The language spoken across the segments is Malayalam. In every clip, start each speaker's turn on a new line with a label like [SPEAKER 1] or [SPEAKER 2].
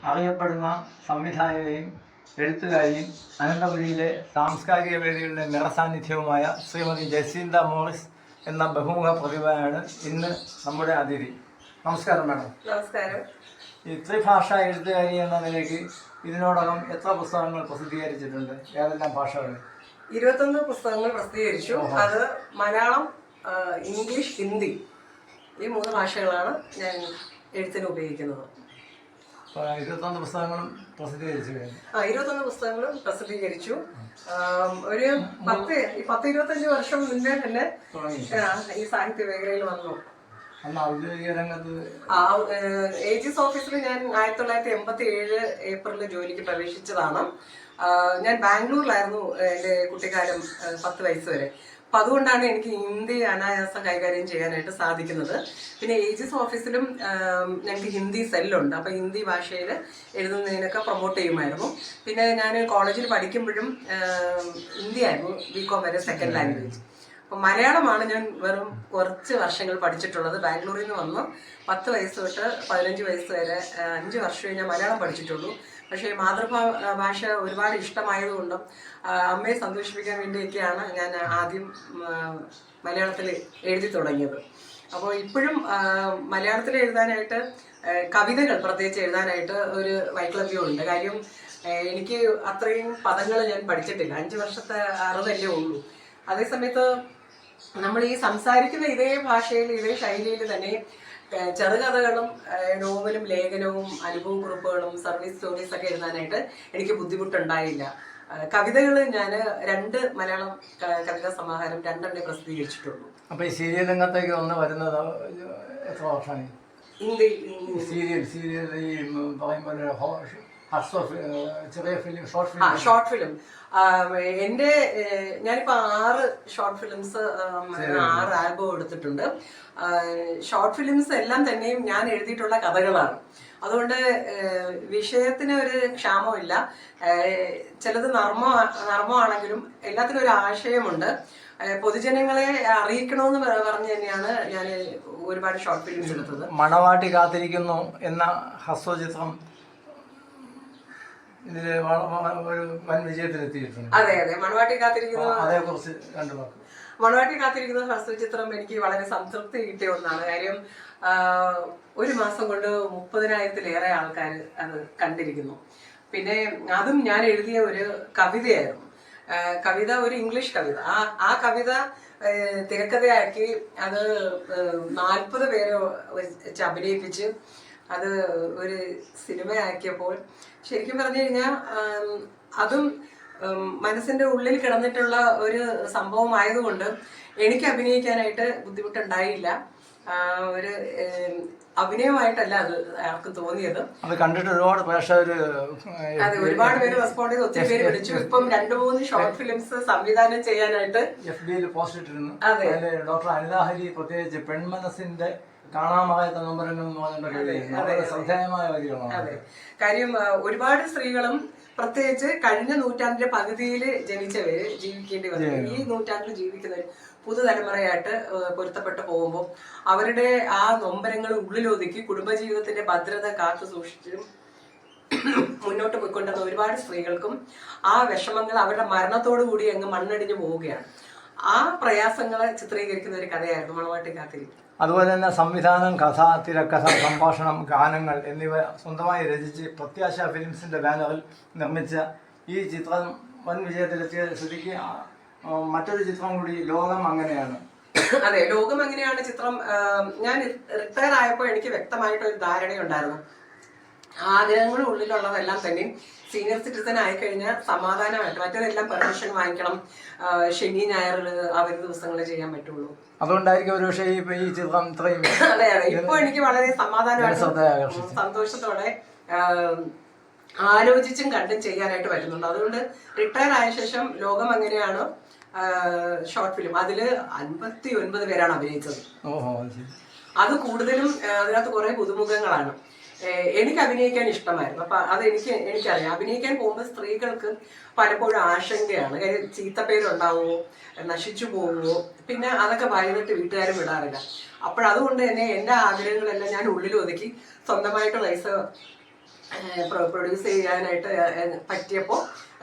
[SPEAKER 1] അറിയപ്പെടുന്ന സംവിധായകയും എഴുത്തുകാരിയും അനന്തപുരിയിലെ സാംസ്കാരിക വേദികളുടെ നിറസാന്നിധ്യവുമായ ശ്രീമതി ജസീന്ത മോറിസ് എന്ന ബഹുമുഖ പ്രതിഭയാണ് ഇന്ന് നമ്മുടെ അതിഥി. നമസ്കാരം മാഡം.
[SPEAKER 2] നമസ്കാരം.
[SPEAKER 1] ഈ ത്രിഭാഷാ എഴുത്തുകാരി എന്ന നിലയ്ക്ക് ഇതിനോടകം എത്ര പുസ്തകങ്ങൾ പ്രസിദ്ധീകരിച്ചിട്ടുണ്ട്? ഏതെല്ലാം ഭാഷകളിൽ?
[SPEAKER 2] 21 പുസ്തകങ്ങൾ പ്രസിദ്ധീകരിച്ചു. അത് മലയാളം, ഇംഗ്ലീഷ്, ഹിന്ദി ഈ 3 ഭാഷകളാണ് ഞാൻ എഴുത്തിന് ഉപയോഗിക്കുന്നത്.
[SPEAKER 1] 21 പുസ്തകങ്ങളും പ്രസിദ്ധീകരിച്ചു കഴിഞ്ഞു.
[SPEAKER 2] 21 പുസ്തകങ്ങളും പ്രസിദ്ധീകരിച്ചു. ഒരു 10-25 വർഷം മുന്നേ തന്നെ ഈ സാഹിത്യ മേഖലയിൽ വന്നു.
[SPEAKER 1] ഔദ്യോഗിക രംഗത്ത്
[SPEAKER 2] ഏജീസ് ഓഫീസിൽ ഞാൻ 1987 ഏപ്രിലിൽ ജോലിക്ക് പ്രവേശിച്ചതാണ്. ഞാൻ ബാംഗ്ലൂരിലായിരുന്നു എൻ്റെ കുട്ടിക്കാലം 10 വയസ്സ് വരെ. അപ്പൊ അതുകൊണ്ടാണ് എനിക്ക് ഹിന്ദി അനായാസം കൈകാര്യം ചെയ്യാനായിട്ട് സാധിക്കുന്നത്. പിന്നെ ഏജീസ് ഓഫീസിലും ഞങ്ങൾക്ക് ഹിന്ദി സെല്ലുണ്ട്. അപ്പൊ ഹിന്ദി ഭാഷയിൽ എഴുതുന്നതിനൊക്കെ പ്രൊമോട്ട് ചെയ്യുമായിരുന്നു. പിന്നെ ഞാൻ കോളേജിൽ പഠിക്കുമ്പോഴും ഹിന്ദി ആയിരുന്നു ബികോം വരെ സെക്കൻഡ് ലാംഗ്വേജ്. അപ്പം മലയാളമാണ് ഞാൻ വെറും കുറച്ച് വർഷങ്ങൾ പഠിച്ചിട്ടുള്ളത്. ബാംഗ്ലൂരിൽ നിന്ന് വന്ന് 10 വയസ്സ് തൊട്ട് 15 വയസ്സ് വരെ 5 വർഷമേ ഞാൻ മലയാളം പഠിച്ചിട്ടുള്ളൂ. പക്ഷേ മാതൃഭാഷ ഒരുപാട് ഇഷ്ടമായതുകൊണ്ടും അമ്മയെ സന്തോഷിപ്പിക്കാൻ വേണ്ടിയൊക്കെയാണ് ഞാൻ ആദ്യം മലയാളത്തിൽ എഴുതി തുടങ്ങിയത്. അപ്പോൾ ഇപ്പോഴും മലയാളത്തിൽ എഴുതാനായിട്ട് കവിതകൾ പ്രത്യേകിച്ച് എഴുതാനായിട്ട് ഒരു വൈക്ലഭ്യമുണ്ട്. കാര്യം എനിക്ക് അത്രയും പദങ്ങൾ ഞാൻ പഠിച്ചിട്ടില്ല. 5 വർഷത്തെ അറിവല്ലേ ഉള്ളൂ. അതേസമയത്ത് നമ്മൾ ഈ സംസാരിക്കുന്ന ഇതേ ഭാഷയിൽ ഇതേ ശൈലിയിൽ തന്നെ ചെറുകഥകളും നോവലും ലേഖനവും അനുഭവക്കുറിപ്പുകളും സർവീസ് സ്റ്റോറീസ് ഒക്കെ എഴുതാനായിട്ട് എനിക്ക് ബുദ്ധിമുട്ടുണ്ടായില്ല. കവിതകൾ ഞാൻ 2 മലയാളം കവിതാ സമാഹാരം 2 പ്രസിദ്ധീകരിച്ചിട്ടുള്ളൂ.
[SPEAKER 1] അപ്പൊ ഈ സീരിയൽ രംഗത്തേക്ക് വന്ന് വരുന്നത് എത്ര വർഷമായി?
[SPEAKER 2] ഹിന്ദി
[SPEAKER 1] സീരിയൽ ഈ പറയുമ്പോൾ ചെറിയ ഫിലിം,
[SPEAKER 2] ഷോർട്ട് ഫിലിം എന്റെ ഞാനിപ്പോ 6 ഷോർട്ട് ഫിലിംസ് 6 ആൽബം എടുത്തിട്ടുണ്ട്. ഷോർട്ട് ഫിലിംസ് എല്ലാം തന്നെയും ഞാൻ എഴുതിയിട്ടുള്ള കഥകളാണ്. അതുകൊണ്ട് വിഷയത്തിന് ഒരു ക്ഷാമമില്ല. ചിലത് നർമ്മമാണെങ്കിലും എല്ലാത്തിനും ഒരു ആശയമുണ്ട്. പൊതുജനങ്ങളെ അറിയിക്കണമെന്ന് പറഞ്ഞ് തന്നെയാണ് ഞാൻ ഒരുപാട് ഷോർട്ട് ഫിലിംസ് എടുത്തത്.
[SPEAKER 1] മണവാട്ടി കാത്തിരിക്കുന്നു എന്ന ഹ്രസ്വചിത്രം ഇതില് ഒരു വൻ വിജയത്തിലെത്തിയിട്ടുണ്ട്.
[SPEAKER 2] അതെ അതെ, മണവാട്ടി കാത്തിരിക്കുന്നു.
[SPEAKER 1] അതേക്കുറിച്ച് രണ്ടു വാക്ക്.
[SPEAKER 2] മണവാട്ടി കാത്തിരിക്കുന്ന ഹ്രസ്വചിത്രം എനിക്ക് വളരെ സംതൃപ്തി കിട്ടിയ ഒന്നാണ്. കാര്യം 1 മാസം കൊണ്ട് 30,000-ലേറെ ആൾക്കാർ അത് കണ്ടിരിക്കുന്നു. പിന്നെ അതും ഞാൻ എഴുതിയ ഒരു കവിതയായിരുന്നു. കവിത ഒരു ഇംഗ്ലീഷ് കവിത. ആ കവിത തിരക്കഥയാക്കി അത് 40 പേരെ വെച്ച് അഭിനയിപ്പിച്ച് അത് ഒരു സിനിമയാക്കിയപ്പോൾ ശരിക്കും പറഞ്ഞു കഴിഞ്ഞാൽ അതും മനസ്സിന്റെ ഉള്ളിൽ കിടന്നിട്ടുള്ള ഒരു സംഭവമായതുകൊണ്ട് എനിക്ക് അഭിനയിക്കാനായിട്ട് ബുദ്ധിമുട്ടുണ്ടായില്ല. ഒരു അഭിനയമായിട്ടല്ല അത് ആർക്കും തോന്നിയത്.
[SPEAKER 1] അത് കണ്ടിട്ട് ഒരുപാട് പ്രേക്ഷകര്
[SPEAKER 2] അതെ, ഒരുപാട് പേര് റെസ്പോണ്ട് ചെയ്ത് ഒത്തിരി പേര് വിളിച്ചു. ഇപ്പം 2-3 ഷോർട്ട് ഫിലിംസ് സംവിധാനം ചെയ്യാനായിട്ട്
[SPEAKER 1] FB പോസ്റ്റ് ഇട്ടിരുന്നു. ഡോക്ടർ അനിത ഹരി പ്രത്യേകിച്ച് പെൺമനസ്സിന്റെ കാണാമാകാത്ത നൊമ്പരങ്ങൾ ശ്രദ്ധേയമായ കാര്യമാണ്.
[SPEAKER 2] അതെ, കാര്യം ഒരുപാട് സ്ത്രീകളും പ്രത്യേകിച്ച് കഴിഞ്ഞ നൂറ്റാണ്ടിന്റെ പകുതിയിൽ ജനിച്ചവര് ജീവിക്കേണ്ടി വന്നത് ഈ നൂറ്റാണ്ടിൽ ജീവിക്കുന്നവര് പുതുതലമുറയായിട്ട് പൊരുത്തപ്പെട്ടു പോകുമ്പോൾ അവരുടെ ആ നൊമ്പരങ്ങൾ ഉള്ളിലൊതുക്കി കുടുംബജീവിതത്തിന്റെ ഭദ്രത കാത്തു സൂക്ഷിച്ചും മുന്നോട്ട് പോയിക്കൊണ്ടിരുന്ന ഒരുപാട് സ്ത്രീകൾക്കും ആ വിഷമങ്ങൾ അവരുടെ മരണത്തോടു കൂടി അങ്ങ് മണ്ണടിഞ്ഞു പോവുകയാണ്. ആ പ്രയാസങ്ങളെ ചിത്രീകരിക്കുന്ന ഒരു കഥയായിരുന്നു മണവാട്ടി കാത്തിരിക്കും.
[SPEAKER 1] അതുപോലെ തന്നെ സംവിധാനം, കഥ, തിരക്കഥ, സംഭാഷണം, ഗാനങ്ങൾ എന്നിവ സ്വന്തമായി രചിച്ച് പ്രത്യാശ ഫിലിംസിന്റെ ബാനറിൽ നിർമ്മിച്ച ഈ ചിത്രം വൻ വിജയത്തിലെത്തിയ സ്ഥിതിക്ക് മറ്റൊരു ചിത്രം കൂടി ലോകം അങ്ങനെയാണ്.
[SPEAKER 2] അതെ, ലോകം അങ്ങനെയാണ് ചിത്രം. ഞാൻ റിട്ടയർ ആയപ്പോൾ എനിക്ക് വ്യക്തമായിട്ടൊരു ധാരണയുണ്ടായിരുന്നു. ആഗ്രഹങ്ങളുടെ ഉള്ളിലുള്ളതെല്ലാം തന്നെ സീനിയർ സിറ്റിസൺ ആയിക്കഴിഞ്ഞാൽ സമാധാനമായിട്ട് മറ്റേതെല്ലാം പെർമിഷൻ വാങ്ങിക്കണം. ശനി ഞായർ അവധി ദിവസങ്ങളിൽ ചെയ്യാൻ പറ്റുള്ളൂ.
[SPEAKER 1] അതുകൊണ്ടായിരിക്കും ഒരു പക്ഷേ ഈ ചിത്രം ഇത്രയും.
[SPEAKER 2] അതെ അതെ, ഇപ്പൊ എനിക്ക് വളരെ സമാധാനമായിട്ട് സന്തോഷത്തോടെ ആലോചിച്ചും കണ്ടും ചെയ്യാനായിട്ട് പറ്റുന്നുണ്ട്. അതുകൊണ്ട് റിട്ടയർ ആയ ശേഷം ലോകം എങ്ങനെയാണ് ഷോർട്ട് ഫിലിം അതില് 59 പേരാണ് അഭിനയിച്ചത്. അത് കൂടുതലും അതിനകത്ത് കുറെ പുതുമുഖങ്ങളാണ്. എനിക്ക് അഭിനയിക്കാൻ ഇഷ്ടമായിരുന്നു. അപ്പൊ അത് എനിക്കറിയാം. അഭിനയിക്കാൻ പോകുമ്പോൾ സ്ത്രീകൾക്ക് പലപ്പോഴും ആശങ്കയാണ്. കാര്യം ചീത്തപ്പേരുണ്ടാവുമോ, നശിച്ചു പോവുമോ, പിന്നെ അതൊക്കെ ഭയന്നിട്ട് വീട്ടുകാരും വിടാറില്ല. അപ്പോഴതുകൊണ്ട് തന്നെ എൻ്റെ ആഗ്രഹങ്ങളെല്ലാം ഞാൻ ഉള്ളിൽ ഒതുക്കി സ്വന്തമായിട്ട് പൈസ പ്രൊഡ്യൂസ് ചെയ്യാനായിട്ട് പറ്റിയപ്പോൾ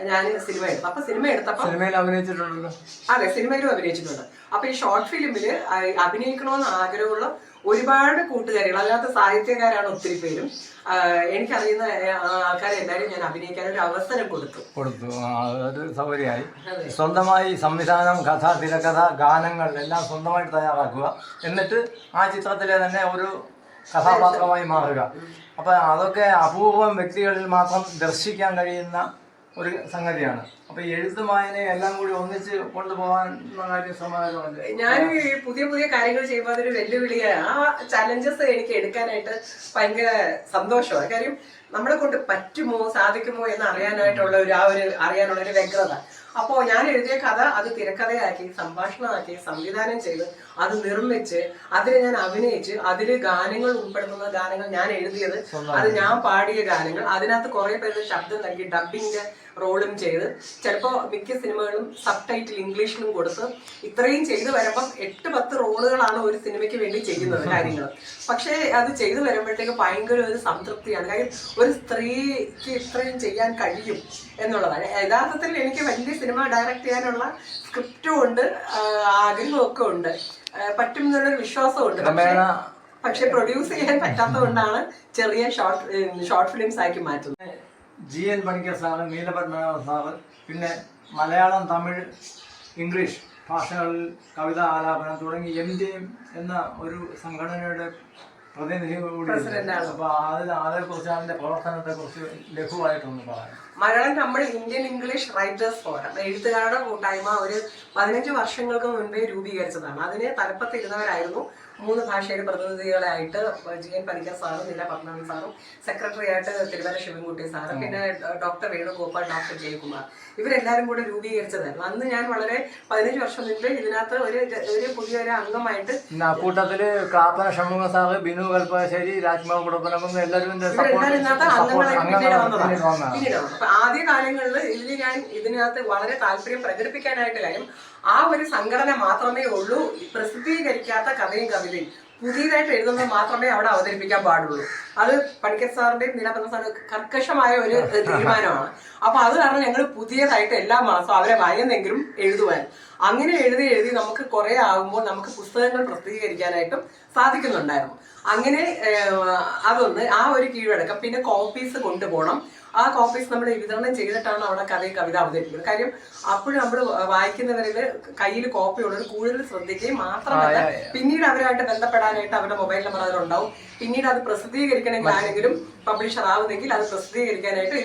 [SPEAKER 2] ഞാൻ സിനിമ എടുത്തു. അപ്പൊ സിനിമ എടുത്തപ്പോൾ
[SPEAKER 1] സിനിമയിൽ അഭിനയിച്ചിട്ടുണ്ടല്ലോ.
[SPEAKER 2] അതെ, സിനിമയിലും അഭിനയിച്ചിട്ടുണ്ട്. അപ്പൊ ഈ ഷോർട്ട് ഫിലിമില് അഭിനയിക്കണമെന്ന് ആഗ്രഹമുള്ള ഒരുപാട് കൂട്ടുകാരികൾ, അതിനകത്ത് സാഹിത്യകാരാണ് ഒത്തിരി പേരും. എനിക്കറിയുന്ന ആൾക്കാരെ എല്ലാവരും ഞാൻ അഭിനയിക്കാൻ ഒരു അവസരം കൊടുത്തു.
[SPEAKER 1] അതൊരു സൗകര്യമായി. സ്വന്തമായി സംവിധാനം, കഥ, തിരക്കഥ, ഗാനങ്ങൾ എല്ലാം സ്വന്തമായിട്ട് തയ്യാറാക്കുക, എന്നിട്ട് ആ ചിത്രത്തിലെ തന്നെ ഒരു കഥാപാത്രമായി മാറുക. അപ്പൊ അതൊക്കെ അപൂർവം വ്യക്തികളിൽ മാത്രം ദർശിക്കാൻ കഴിയുന്ന ഒരു സംഗതിയാണ്. അപ്പൊ എഴുത്തും വായനയും എല്ലാം കൂടി ഒന്നിച്ച് കൊണ്ടുപോകാൻ കാര്യം സമാധാനമല്ലേ?
[SPEAKER 2] ഞാൻ പുതിയ പുതിയ കാര്യങ്ങൾ ചെയ്യുമ്പോൾ അതൊരു വെല്ലുവിളിയാണ്. ആ ചലഞ്ചസ് എനിക്ക് എടുക്കാനായിട്ട് ഭയങ്കര സന്തോഷമാണ്. കാര്യം നമ്മളെ കൊണ്ട് പറ്റുമോ സാധിക്കുമോ എന്ന് അറിയാനായിട്ടുള്ള അറിയാനുള്ള ഒരു വ്യഗ്രത. അപ്പോൾ ഞാൻ എഴുതിയ കഥ അത് തിരക്കഥയാക്കി, സംഭാഷണമാക്കി, സംവിധാനം ചെയ്ത്, അത് നിർമ്മിച്ച്, അതിൽ ഞാൻ അഭിനയിച്ച്, അതിൽ ഗാനങ്ങൾ ഉൾപ്പെടുത്തുന്ന ഗാനങ്ങൾ ഞാൻ എഴുതിയത്, അത് ഞാൻ പാടിയ ഗാനങ്ങൾ, അതിനകത്ത് കുറെ പേര് ശബ്ദം നൽകി ഡബിങ് റോളും ചെയ്ത്, ചിലപ്പോൾ മിക്ക സിനിമകളും സബ് ടൈറ്റിൽ ഇംഗ്ലീഷിലും കൊടുത്ത്, ഇത്രയും ചെയ്തു വരുമ്പം 8-10 റോളുകളാണ് ഒരു സിനിമയ്ക്ക് വേണ്ടി ചെയ്യുന്നത് കാര്യങ്ങൾ. പക്ഷേ അത് ചെയ്തു വരുമ്പോഴത്തേക്ക് ഭയങ്കര ഒരു സംതൃപ്തിയാണ്. കാര്യം ഒരു സ്ത്രീക്ക് ഇത്രയും ചെയ്യാൻ കഴിയും എന്നുള്ളതാണ്. യഥാർത്ഥത്തിൽ എനിക്ക് വലിയ സിനിമ ഡയറക്റ്റ് ചെയ്യാനുള്ള സ്ക്രിപ്റ്റും ഉണ്ട്, ആഗ്രഹമൊക്കെ ഉണ്ട്, പറ്റും എന്നുള്ളൊരു വിശ്വാസമുണ്ട്. പക്ഷെ പ്രൊഡ്യൂസ് ചെയ്യാൻ പറ്റാത്തത് കൊണ്ടാണ് ചെറിയ ഷോർട്ട് ഫിലിംസ് ആക്കി മാറ്റുന്നത്.
[SPEAKER 1] GN പണിക്കർ സാറ്, നീലപത്മനാഭ സാറ്, പിന്നെ മലയാളം, തമിഴ്, ഇംഗ്ലീഷ് ഭാഷകളിൽ കവിത ആലാപനം തുടങ്ങി MDM എന്ന ഒരു സംഘടനയുടെ പ്രതിനിധി കൂടി. അപ്പൊ അതേക്കുറിച്ച്, അതിന്റെ പ്രവർത്തനത്തെ കുറിച്ച് ലഘുവായിട്ടൊന്ന് പറയാം.
[SPEAKER 2] Malayalam, Tamil, Indian English writers forum എഴുത്തുകാരുടെ കൂട്ടായ്മ ഒരു 15 വർഷങ്ങൾക്ക് മുൻപേ രൂപീകരിച്ചതാണ്. അതിന് തലപ്പത്തിരുന്നവരായിരുന്നു 3 ഭാഷയുടെ പ്രതിനിധികളായിട്ട് GN പണിക്കർ സാറും നീല പത്മനാഭൻ സാറും, സെക്രട്ടറി ആയിട്ട് തിരുവല്ല ശിവൻകുട്ടി സാറും, പിന്നെ ഡോക്ടർ വേണുഗോപാൽ, ഡോക്ടർ ജയകുമാർ, ഇവരെല്ലാരും കൂടെ രൂപീകരിച്ചതായിരുന്നു. അന്ന് ഞാൻ വളരെ 15 വർഷം മുൻപ് ഇതിനകത്ത് ഒരു പുതിയൊരു അംഗമായിട്ട്.
[SPEAKER 1] കൂട്ടത്തില് ക്ലാപ്പന ഷൺമുഖ സാറ്, ബിനു കൽപ്പശ്ശേരി, രാജ്മാവ് കുടപ്പനകുന്ന് എല്ലാവരും
[SPEAKER 2] പിന്നീട് വന്നു. അപ്പൊ ആദ്യ കാലങ്ങളിൽ ഇതിനകത്ത് വളരെ താല്പര്യം പ്രകടിപ്പിക്കാനായിട്ട് കാര്യം ആ ഒരു സംഘടന മാത്രമേ ഉള്ളൂ. പ്രസിദ്ധീകരിക്കാത്ത കഥയും കവിതയും പുതിയതായിട്ട് എഴുതുന്നത് മാത്രമേ അവിടെ അവതരിപ്പിക്കാൻ പാടുള്ളൂ. അത് പണിക്കർ സാറിന്റെയും നീലപത്മ സാറിന്റെ കർക്കശമായ ഒരു തീരുമാനമാണ്. അപ്പൊ അത് കാരണം ഞങ്ങൾ പുതിയതായിട്ട് എല്ലാ മാസവും അവരെ വയന്നെങ്കിലും എഴുതുവാൻ, അങ്ങനെ എഴുതി നമുക്ക് കുറെ ആകുമ്പോൾ നമുക്ക് പുസ്തകങ്ങൾ പ്രസിദ്ധീകരിക്കാനായിട്ടും സാധിക്കുന്നുണ്ടായിരുന്നു. അങ്ങനെ അതൊന്ന് ആ ഒരു കീഴടക്കം. പിന്നെ കോപ്പീസ് കൊണ്ടുപോകണം. ആ കോപ്പീസ് നമ്മൾ വിതരണം ചെയ്തിട്ടാണ് അവിടെ കവിത അവതരിപ്പിക്കുന്നത്. കാര്യം അപ്പോഴും നമ്മൾ വായിക്കുന്നവരിൽ കയ്യിൽ കോപ്പി ഉള്ളത് കൂടുതൽ ശ്രദ്ധിക്കുകയും മാത്രമല്ല, പിന്നീട് അവരുമായിട്ട് ബന്ധപ്പെടാനായിട്ട് അവരുടെ മൊബൈൽ നമ്പർ അതിലുണ്ടാവും. പിന്നീട് അത് പ്രസിദ്ധീകരിക്കണമെങ്കിൽ ആരെങ്കിലും പബ്ലിഷർ ആവുന്നെങ്കിൽ അത് പ്രസിദ്ധീകരിക്കാനായിട്ട്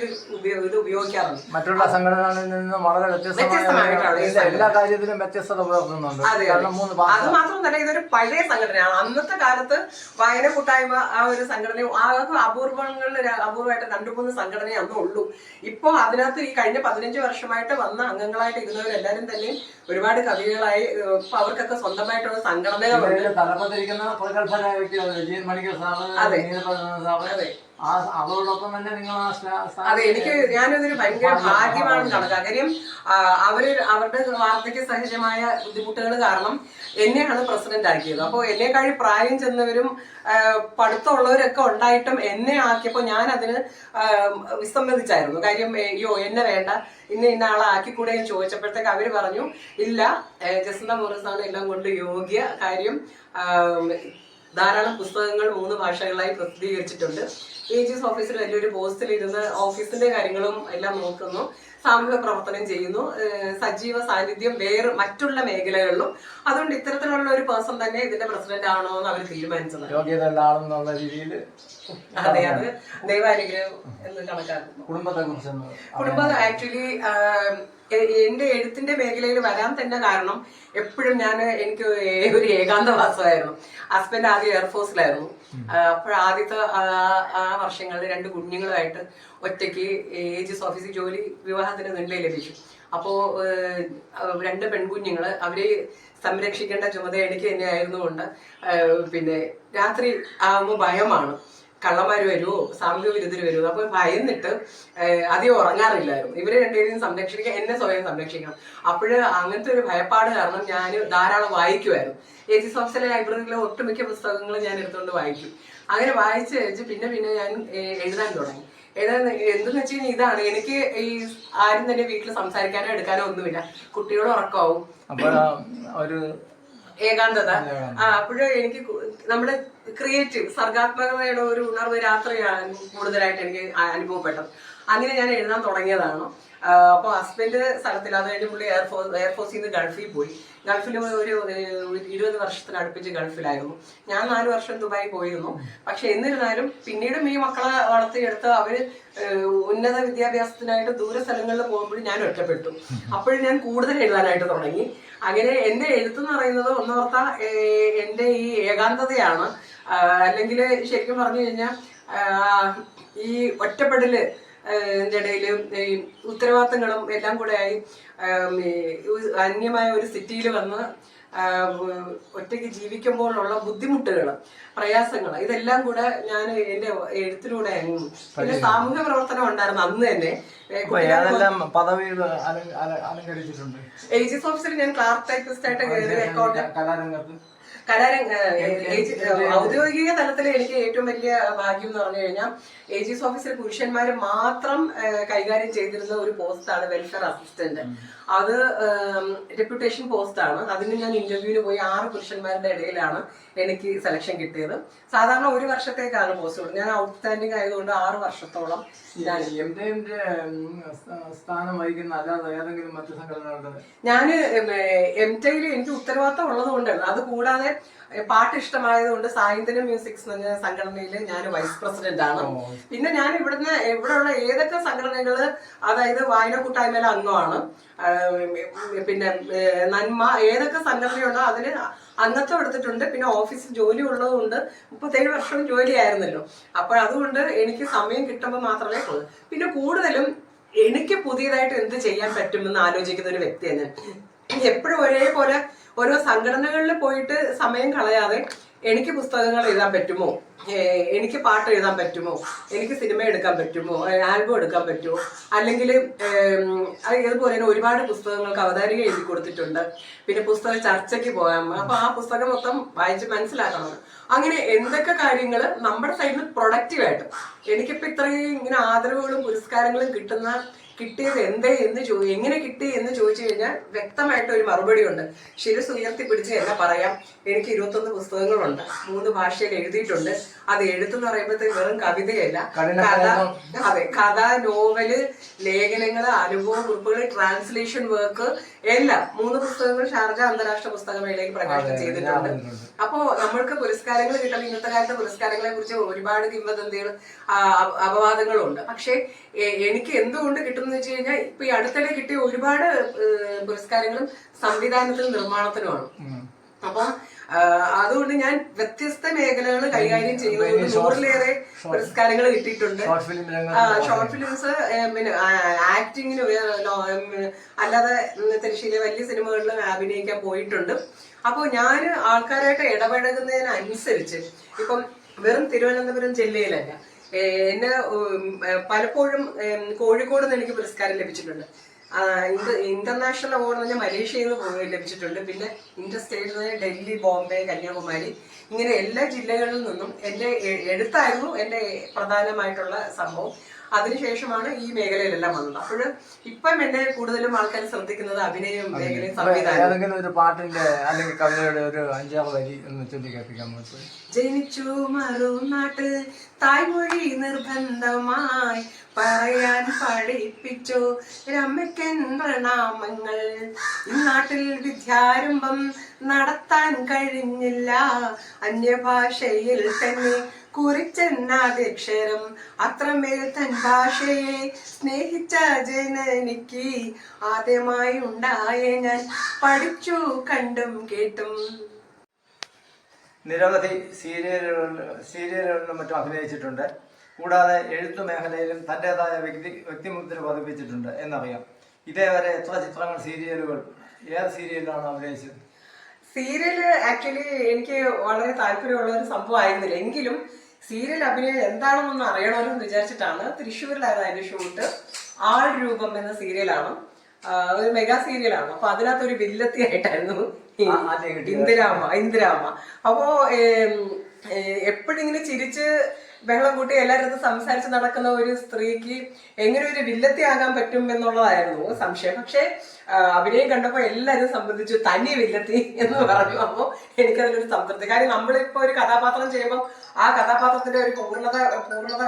[SPEAKER 2] ഇത് ഉപയോഗിക്കാറുണ്ട്.
[SPEAKER 1] മറ്റുള്ള സംഘടനകളിൽ നിന്ന് വളരെ വ്യത്യസ്തമായിട്ടാണ് എല്ലാ കാര്യത്തിലും വ്യത്യസ്തത പുലർത്തുന്നുണ്ട്.
[SPEAKER 2] അത് മാത്രമല്ല, ഇതൊരു പഴയ സംഘടനയാണ്. അന്നത്തെ കാലത്ത് വായന കൂട്ടായ്മ ആ ഒരു സംഘടന അപൂർവമായിട്ട് 2-3 സംഘടനയെ അന്നും ഉള്ളൂ. ഇപ്പൊ അതിനകത്ത് ഈ കഴിഞ്ഞ 15 വർഷമായിട്ട് വന്ന അംഗങ്ങളായിട്ട് ഇരുന്നവരെല്ലാരും തന്നെ ഒരുപാട് കവികളായി. അവർക്കൊക്കെ സ്വന്തമായിട്ടുള്ള സംഘടനകളുണ്ട്.
[SPEAKER 1] അതോടൊപ്പം തന്നെ നിങ്ങൾ
[SPEAKER 2] അതെ, ഞാനതൊരു ഭയങ്കര ഭാഗ്യമാണെന്ന് കണക്കാക്കാം. കാര്യം അവരുടെ വാർദ്ധക്യ സഹജമായ ബുദ്ധിമുട്ടുകൾ കാരണം എന്നെയാണ് പ്രസിഡന്റ് ആക്കിയത്. അപ്പോൾ എന്നെക്കാൾ പ്രായം ചെന്നവരും പഠിത്തമുള്ളവരൊക്കെ ഉണ്ടായിട്ടും എന്നെ ആക്കിയപ്പോൾ ഞാൻ അതിന് വിസമ്മതിച്ചായിരുന്നു. കാര്യം അയ്യോ എന്നെ വേണ്ട, ഇന്ന ആളെ ആക്കിക്കൂടെ എന്ന് ചോദിച്ചപ്പോഴത്തേക്ക് അവര് പറഞ്ഞു ഇല്ല, ജസന്ത മോറിസാണ് എല്ലാം കൊണ്ട് യോഗ്യ. കാര്യം ധാരാളം പുസ്തകങ്ങൾ 3 ഭാഷകളായി പ്രസിദ്ധീകരിച്ചിട്ടുണ്ട്. AG's ഓഫീസിൽ വലിയൊരു പോസ്റ്റിൽ ഇരുന്ന് ഓഫീസിന്റെ കാര്യങ്ങളും എല്ലാം നോക്കുന്നു, സാമൂഹിക പ്രവർത്തനം ചെയ്യുന്നു, സജീവ സാന്നിധ്യം മറ്റുള്ള മേഖലകളിലും. അതുകൊണ്ട് ഇത്തരത്തിലുള്ള ഒരു പേഴ്സൺ തന്നെ ഇതിന്റെ പ്രസിഡന്റ് ആണോ എന്ന് അവർ തീരുമാനിച്ചത്. അതെ, അത് ദൈവാനുഗ്രഹം എന്ന് കണക്കാക്കുന്നു. കുടുംബം ആക്ച്വലി എന്റെ എഴുത്തിന്റെ മേഖലയിൽ വരാൻ തന്നെ കാരണം എപ്പോഴും എനിക്ക് ഒരു ഏകാന്തവാസമായിരുന്നു. ഹസ്ബൻഡ് ആദ്യം എയർഫോഴ്സിലായിരുന്നു. ആദ്യത്തെ ആ വർഷങ്ങളിൽ 2 കുഞ്ഞുങ്ങളുമായിട്ട് ഒറ്റയ്ക്ക് AG's ഓഫീസിൽ ജോലി വിവാഹത്തിന് മുൻപേ ലഭിച്ചു. അപ്പോ 2 പെൺകുഞ്ഞുങ്ങള്, അവരെ സംരക്ഷിക്കേണ്ട ചുമതല എനിക്ക് തന്നെ ആയിരുന്നുകൊണ്ട് പിന്നെ രാത്രി ആകുമ്പോൾ ഭയമാണ്, കള്ളന്മാര് വരുമോ, സാമൂഹിക വിരുദ്ധര് വരുമോ. അപ്പൊ ഭയന്നിട്ട് അധികം ഉറങ്ങാറില്ലായിരുന്നു. ഇവരെ 2 പേരെയും സംരക്ഷിക്കാൻ എന്നെ സ്വയം സംരക്ഷിക്കണം. അപ്പോഴ് അങ്ങനത്തെ ഒരു ഭയപ്പാട് കാരണം ഞാൻ ധാരാളം വായിക്കുമായിരുന്നു. AG's ഓഫീസിലെ ലൈബ്രറിയിലെ ഒട്ടുമിക്ക പുസ്തകങ്ങളും ഞാൻ എടുത്തുകൊണ്ട് വായിക്കും. അങ്ങനെ വായിച്ചു കഴിച്ച് പിന്നെ ഞാൻ എഴുതാൻ തുടങ്ങി. എന്തെന്ന് വെച്ച് കഴിഞ്ഞാൽ ഇതാണ്, എനിക്ക് ഈ ആരും തന്നെ വീട്ടിൽ സംസാരിക്കാനോ എടുക്കാനോ ഒന്നുമില്ല. കുട്ടികളും ഉറക്കമാവും,
[SPEAKER 1] അപ്പോൾ ഒരു
[SPEAKER 2] ഏകാന്തത. അപ്പോഴും എനിക്ക് നമ്മുടെ ക്രിയേറ്റീവ് സർഗാത്മകതയുടെ ഒരു ഉണർവ് രാത്രിയാണ് കൂടുതലായിട്ട് എനിക്ക് അനുഭവപ്പെട്ടത്. അങ്ങനെ ഞാൻ എഴുതാൻ തുടങ്ങിയതാണ്. അപ്പൊ ഹസ്ബൻഡ് സ്ഥലത്തിൽ, അത് കഴിഞ്ഞ് പുള്ളി എയർഫോഴ്സിൽ നിന്ന് ഗൾഫിൽ പോയി. ഗൾഫിൽ ഒരു 20 വർഷത്തിനടുപ്പിച്ച് ഗൾഫിലായിരുന്നു. ഞാൻ 4 വർഷം ദുബായി പോയിരുന്നു. പക്ഷെ എന്നിരുന്നാലും പിന്നീടും ഈ മക്കളെ വളർത്തിയെടുത്ത് അവര് ഉന്നത വിദ്യാഭ്യാസത്തിനായിട്ട് ദൂര സ്ഥലങ്ങളിൽ പോകുമ്പോഴും ഞാൻ ഒറ്റപ്പെട്ടു. അപ്പോഴും ഞാൻ കൂടുതൽ എഴുതാനായിട്ട് തുടങ്ങി. അങ്ങനെ എന്റെ എഴുത്തെന്ന് പറയുന്നത് ഒന്നോർത്ത എന്റെ ഈ ഏകാന്തതയാണ്. അല്ലെങ്കിൽ ശരിക്കും പറഞ്ഞു കഴിഞ്ഞാൽ ഈ ഒറ്റപ്പെടല് ഇടയിലും ഈ ഉത്തരവാദിത്തങ്ങളും എല്ലാം കൂടെ ആയി അന്യമായ ഒരു സിറ്റിയിൽ വന്ന് ഒറ്റയ്ക്ക് ജീവിക്കുമ്പോഴുള്ള ബുദ്ധിമുട്ടുകൾ, പ്രയാസങ്ങൾ, ഇതെല്ലാം കൂടെ ഞാൻ എന്റെ എഴുത്തിലൂടെ. പിന്നെ സാമൂഹ്യ പ്രവർത്തനം ഉണ്ടായിരുന്നു അന്ന് തന്നെ. ഏജീസ് ഓഫീസിൽ ഞാൻ ക്ലാർക്ക് ടൈപ്പിസ്റ്റ് ആയിട്ട് കയറി. അക്കൗണ്ട് ഔദ്യോഗിക തലത്തിൽ എനിക്ക് ഏറ്റവും വലിയ ഭാഗ്യം എന്ന് പറഞ്ഞു കഴിഞ്ഞാൽ ഏജീസ് ഓഫീസിൽ പുരുഷന്മാര് മാത്രം കൈകാര്യം ചെയ്തിരുന്ന ഒരു പോസ്റ്റാണ് വെൽഫെയർ അസിസ്റ്റന്റ്. അത് ഡെപ്യൂട്ടേഷൻ പോസ്റ്റാണ്. അതിന് ഞാൻ ഇന്റർവ്യൂവിന് പോയി 6 പുരുഷന്മാരുടെ ഇടയിലാണ് എനിക്ക് സെലക്ഷൻ കിട്ടിയത്. സാധാരണ 1 വർഷത്തേക്കാണ് പോസ്റ്റ് കൊടുത്തത്. ഞാൻ ഔട്ട്സ്റ്റാൻഡിംഗ് ആയതുകൊണ്ട് 6 വർഷത്തോളം
[SPEAKER 1] സ്ഥാനം വഹിക്കുന്ന അല്ലാതെ ഏതെങ്കിലും മറ്റു സംഘടനകളുടെ
[SPEAKER 2] ഞാൻ എംടെയിൽ എനിക്ക് ഉത്തരവാദിത്തം ഉള്ളത് കൊണ്ടാണ്. അത് കൂടാതെ പാട്ട് ഇഷ്ടമായതുകൊണ്ട് സായന്തനം മ്യൂസിക്സ് എന്ന സംഘടനയിൽ ഞാൻ വൈസ് പ്രസിഡന്റ് ആണ്. പിന്നെ ഞാൻ ഇവിടെയുള്ള ഏതൊക്കെ സംഘടനകള്, അതായത് വായന കൂട്ടായ്മയിലെ അംഗമാണ്. പിന്നെ നന്മ, ഏതൊക്കെ സംഘടനയുണ്ടോ അതിന് അംഗത്വം എടുത്തിട്ടുണ്ട്. പിന്നെ ഓഫീസിൽ ജോലി ഉള്ളതുകൊണ്ട് 37 വർഷം ജോലിയായിരുന്നല്ലോ. അപ്പോൾ അതുകൊണ്ട് എനിക്ക് സമയം കിട്ടുമ്പോൾ മാത്രമേ പോകും. പിന്നെ കൂടുതലും എനിക്ക് പുതിയതായിട്ട് എന്ത് ചെയ്യാൻ പറ്റുമെന്ന് ആലോചിക്കുന്ന ഒരു വ്യക്തിയാണ് ഞാൻ. എപ്പോഴും ഒരേപോലെ ഓരോ സംഘടനകളിൽ പോയിട്ട് സമയം കളയാതെ എനിക്ക് പുസ്തകങ്ങൾ എഴുതാൻ പറ്റുമോ, എനിക്ക് പാട്ട് എഴുതാൻ പറ്റുമോ, എനിക്ക് സിനിമ എടുക്കാൻ പറ്റുമോ, ആൽബം എടുക്കാൻ പറ്റുമോ, അല്ലെങ്കിൽ ഇതുപോലെ തന്നെ ഒരുപാട് പുസ്തകങ്ങൾക്ക് അവതാരിക എഴുതി കൊടുത്തിട്ടുണ്ട്. പിന്നെ പുസ്തക ചർച്ചയ്ക്ക് പോകാം. അപ്പൊ ആ പുസ്തകം മൊത്തം വായിച്ച് മനസ്സിലാക്കണം. അങ്ങനെ എന്തൊക്കെ കാര്യങ്ങൾ നമ്മുടെ സൈഡിൽ പ്രൊഡക്റ്റീവായിട്ട് എനിക്കിപ്പോ ഇത്രയും ഇങ്ങനെ ആദരവുകളും പുരസ്കാരങ്ങളും കിട്ടിയത് എങ്ങനെ കിട്ടി എന്ന് ചോദിച്ചു കഴിഞ്ഞാൽ വ്യക്തമായിട്ട് ഒരു മറുപടി ഉണ്ട്. ശിരസ് ഉയർത്തിപ്പിടിച്ച് എന്നെ പറയാം. എനിക്ക് 21 പുസ്തകങ്ങളുണ്ട്, 3 ഭാഷയിൽ എഴുതിയിട്ടുണ്ട്. അത് എഴുത്തെന്ന് പറയുമ്പോഴത്തേക്ക് വെറും കവിതയല്ല, കഥ, നോവല്, ലേഖനങ്ങള്, അനുഭവ കുറിപ്പുകൾ, ട്രാൻസ്ലേഷൻ വർക്ക് എല്ലാം. 3 പുസ്തകങ്ങൾ ഷാർജ അന്താരാഷ്ട്ര പുസ്തകമേളയിൽ പ്രകാശനം ചെയ്തിട്ടുണ്ട്. അപ്പോ നമ്മൾക്ക് പുരസ്കാരങ്ങൾ കിട്ടുമ്പോൾ ഇന്നത്തെ കാലത്തെ പുരസ്കാരങ്ങളെ കുറിച്ച് ഒരുപാട് കിംവദന്തികൾ, അപവാദങ്ങളും ഉണ്ട്. പക്ഷെ എനിക്ക് എന്തുകൊണ്ട് കിട്ടുന്ന വെച്ച് കഴിഞ്ഞാൽ ഇപ്പൊ ഈ അടുത്തിടെ കിട്ടിയ ഒരുപാട് പുരസ്കാരങ്ങളും സംവിധാനത്തിനും നിർമ്മാണത്തിനുമാണ്. അപ്പം അതുകൊണ്ട് ഞാൻ വ്യത്യസ്ത മേഖലകൾ കൈകാര്യം ചെയ്യുന്നത് 100-ലേറെ പുരസ്കാരങ്ങൾ കിട്ടിയിട്ടുണ്ട്. ഷോർട്ട് ഫിലിംസ്, പിന്നെ ആക്ടിങ്ങിന്, അല്ലാതെ തലശ്ശേരി വലിയ സിനിമകളിലും അഭിനയിക്കാൻ പോയിട്ടുണ്ട്. അപ്പോൾ ഞാൻ ആൾക്കാരായിട്ട് ഇടപഴകുന്നതിനനുസരിച്ച് ഇപ്പം വെറും തിരുവനന്തപുരം ജില്ലയിലല്ല, എന്നെ പലപ്പോഴും കോഴിക്കോട് നിന്ന് എനിക്ക് പുരസ്കാരം ലഭിച്ചിട്ടുണ്ട്. ഇന്റർനാഷണൽ അവാർഡ് എന്ന് പറഞ്ഞാൽ മലേഷ്യയിൽ നിന്ന് ലഭിച്ചിട്ടുണ്ട്. പിന്നെ ഇന്റർസ്റ്റേറ്റ് എന്ന് പറഞ്ഞാൽ ഡൽഹി, ബോംബെ, കന്യാകുമാരി, ഇങ്ങനെ എല്ലാ ജില്ലകളിൽ നിന്നും എന്റെ എഴുത്തായിരുന്നു എന്റെ പ്രധാനമായിട്ടുള്ള സംഭവം. അതിനുശേഷമാണ് ഈ മേഖലയിലെല്ലാം വന്നത്. അപ്പോൾ ഇപ്പം എന്നെ കൂടുതലും ആൾക്കാർ ശ്രദ്ധിക്കുന്നത് അഭിനയ മേഖലയും സംവിധാനം.
[SPEAKER 1] ഏതെങ്കിലും ഒരു പാട്ടിന്റെ അല്ലെങ്കിൽ കവിതയുടെ ഒരു 5-6 വരി ഒന്ന് ചൊല്ലി കേൾപ്പിക്കാൻ പറ്റും.
[SPEAKER 2] ജനിച്ചു മറുനാട്ട് തായ്മൊഴി നിർബന്ധമായി പറയാൻ പഠിപ്പിച്ചു രമ്മയ്ക്കൻ പ്രണാമങ്ങൾ. ഇന്നാട്ടിൽ വിദ്യാരംഭം നടത്താൻ കഴിഞ്ഞില്ല, അന്യഭാഷയിൽ തന്നെ കുറിച്ചെന്നാദ്യക്ഷരം. അത്രമേൽ തൻ ഭാഷയെ സ്നേഹിച്ച ജനനിക്ക് ആദ്യമായി ഉണ്ടായ ഞാൻ പഠിച്ചു കണ്ടും കേട്ടും.
[SPEAKER 1] നിരവധി സീരിയലുകളിലും മറ്റും അഭിനയിച്ചിട്ടുണ്ട്. കൂടാതെ എഴുത്തു മേഖലയിലും തൻ്റെതായ വ്യക്തിമുദ്ര പതിപ്പിച്ചിട്ടുണ്ട് എന്നറിയാം. ഇതേവരെ എത്ര ചിത്രങ്ങൾ, സീരിയലുകൾ, ഏത് സീരിയലിലാണ് അഭിനയിച്ചത്?
[SPEAKER 2] സീരിയല് ആക്ച്വലി എനിക്ക് വളരെ താല്പര്യമുള്ള ഒരു സംഭവമായിരുന്നില്ല. എങ്കിലും സീരിയൽ അഭിനയം എന്താണെന്നൊന്ന് അറിയണമെന്ന് വിചാരിച്ചിട്ടാണ് തൃശ്ശൂരിലായിരുന്നു അതിന്റെ ഷൂട്ട്. ആൾ രൂപം എന്ന സീരിയലാണ്, ഒരു മെഗാ സീരിയലാണ്. അപ്പൊ അതിനകത്തൊരു വില്ലത്തി ആയിട്ടായിരുന്നു ഇന്ദിരാമ. അപ്പോ എപ്പോഴിങ്ങനെ ചിരിച്ച് ബഹളം കൂട്ടി എല്ലാവരും അടുത്ത് സംസാരിച്ച് നടക്കുന്ന ഒരു സ്ത്രീക്ക് എങ്ങനെ ഒരു വില്ലത്തിയാകാൻ പറ്റും എന്നുള്ളതായിരുന്നു സംശയം. പക്ഷെ അഭിനയം കണ്ടപ്പോൾ എല്ലാവരും സംബന്ധിച്ചു തനി വില്ലത്തി എന്ന് പറഞ്ഞു. അപ്പോൾ എനിക്കതിലൊരു സംതൃപ്തി. കാര്യം നമ്മളിപ്പോ ഒരു കഥാപാത്രം ചെയ്യുമ്പോൾ ആ കഥാപാത്രത്തിന്റെ ഒരു പൂർണ്ണത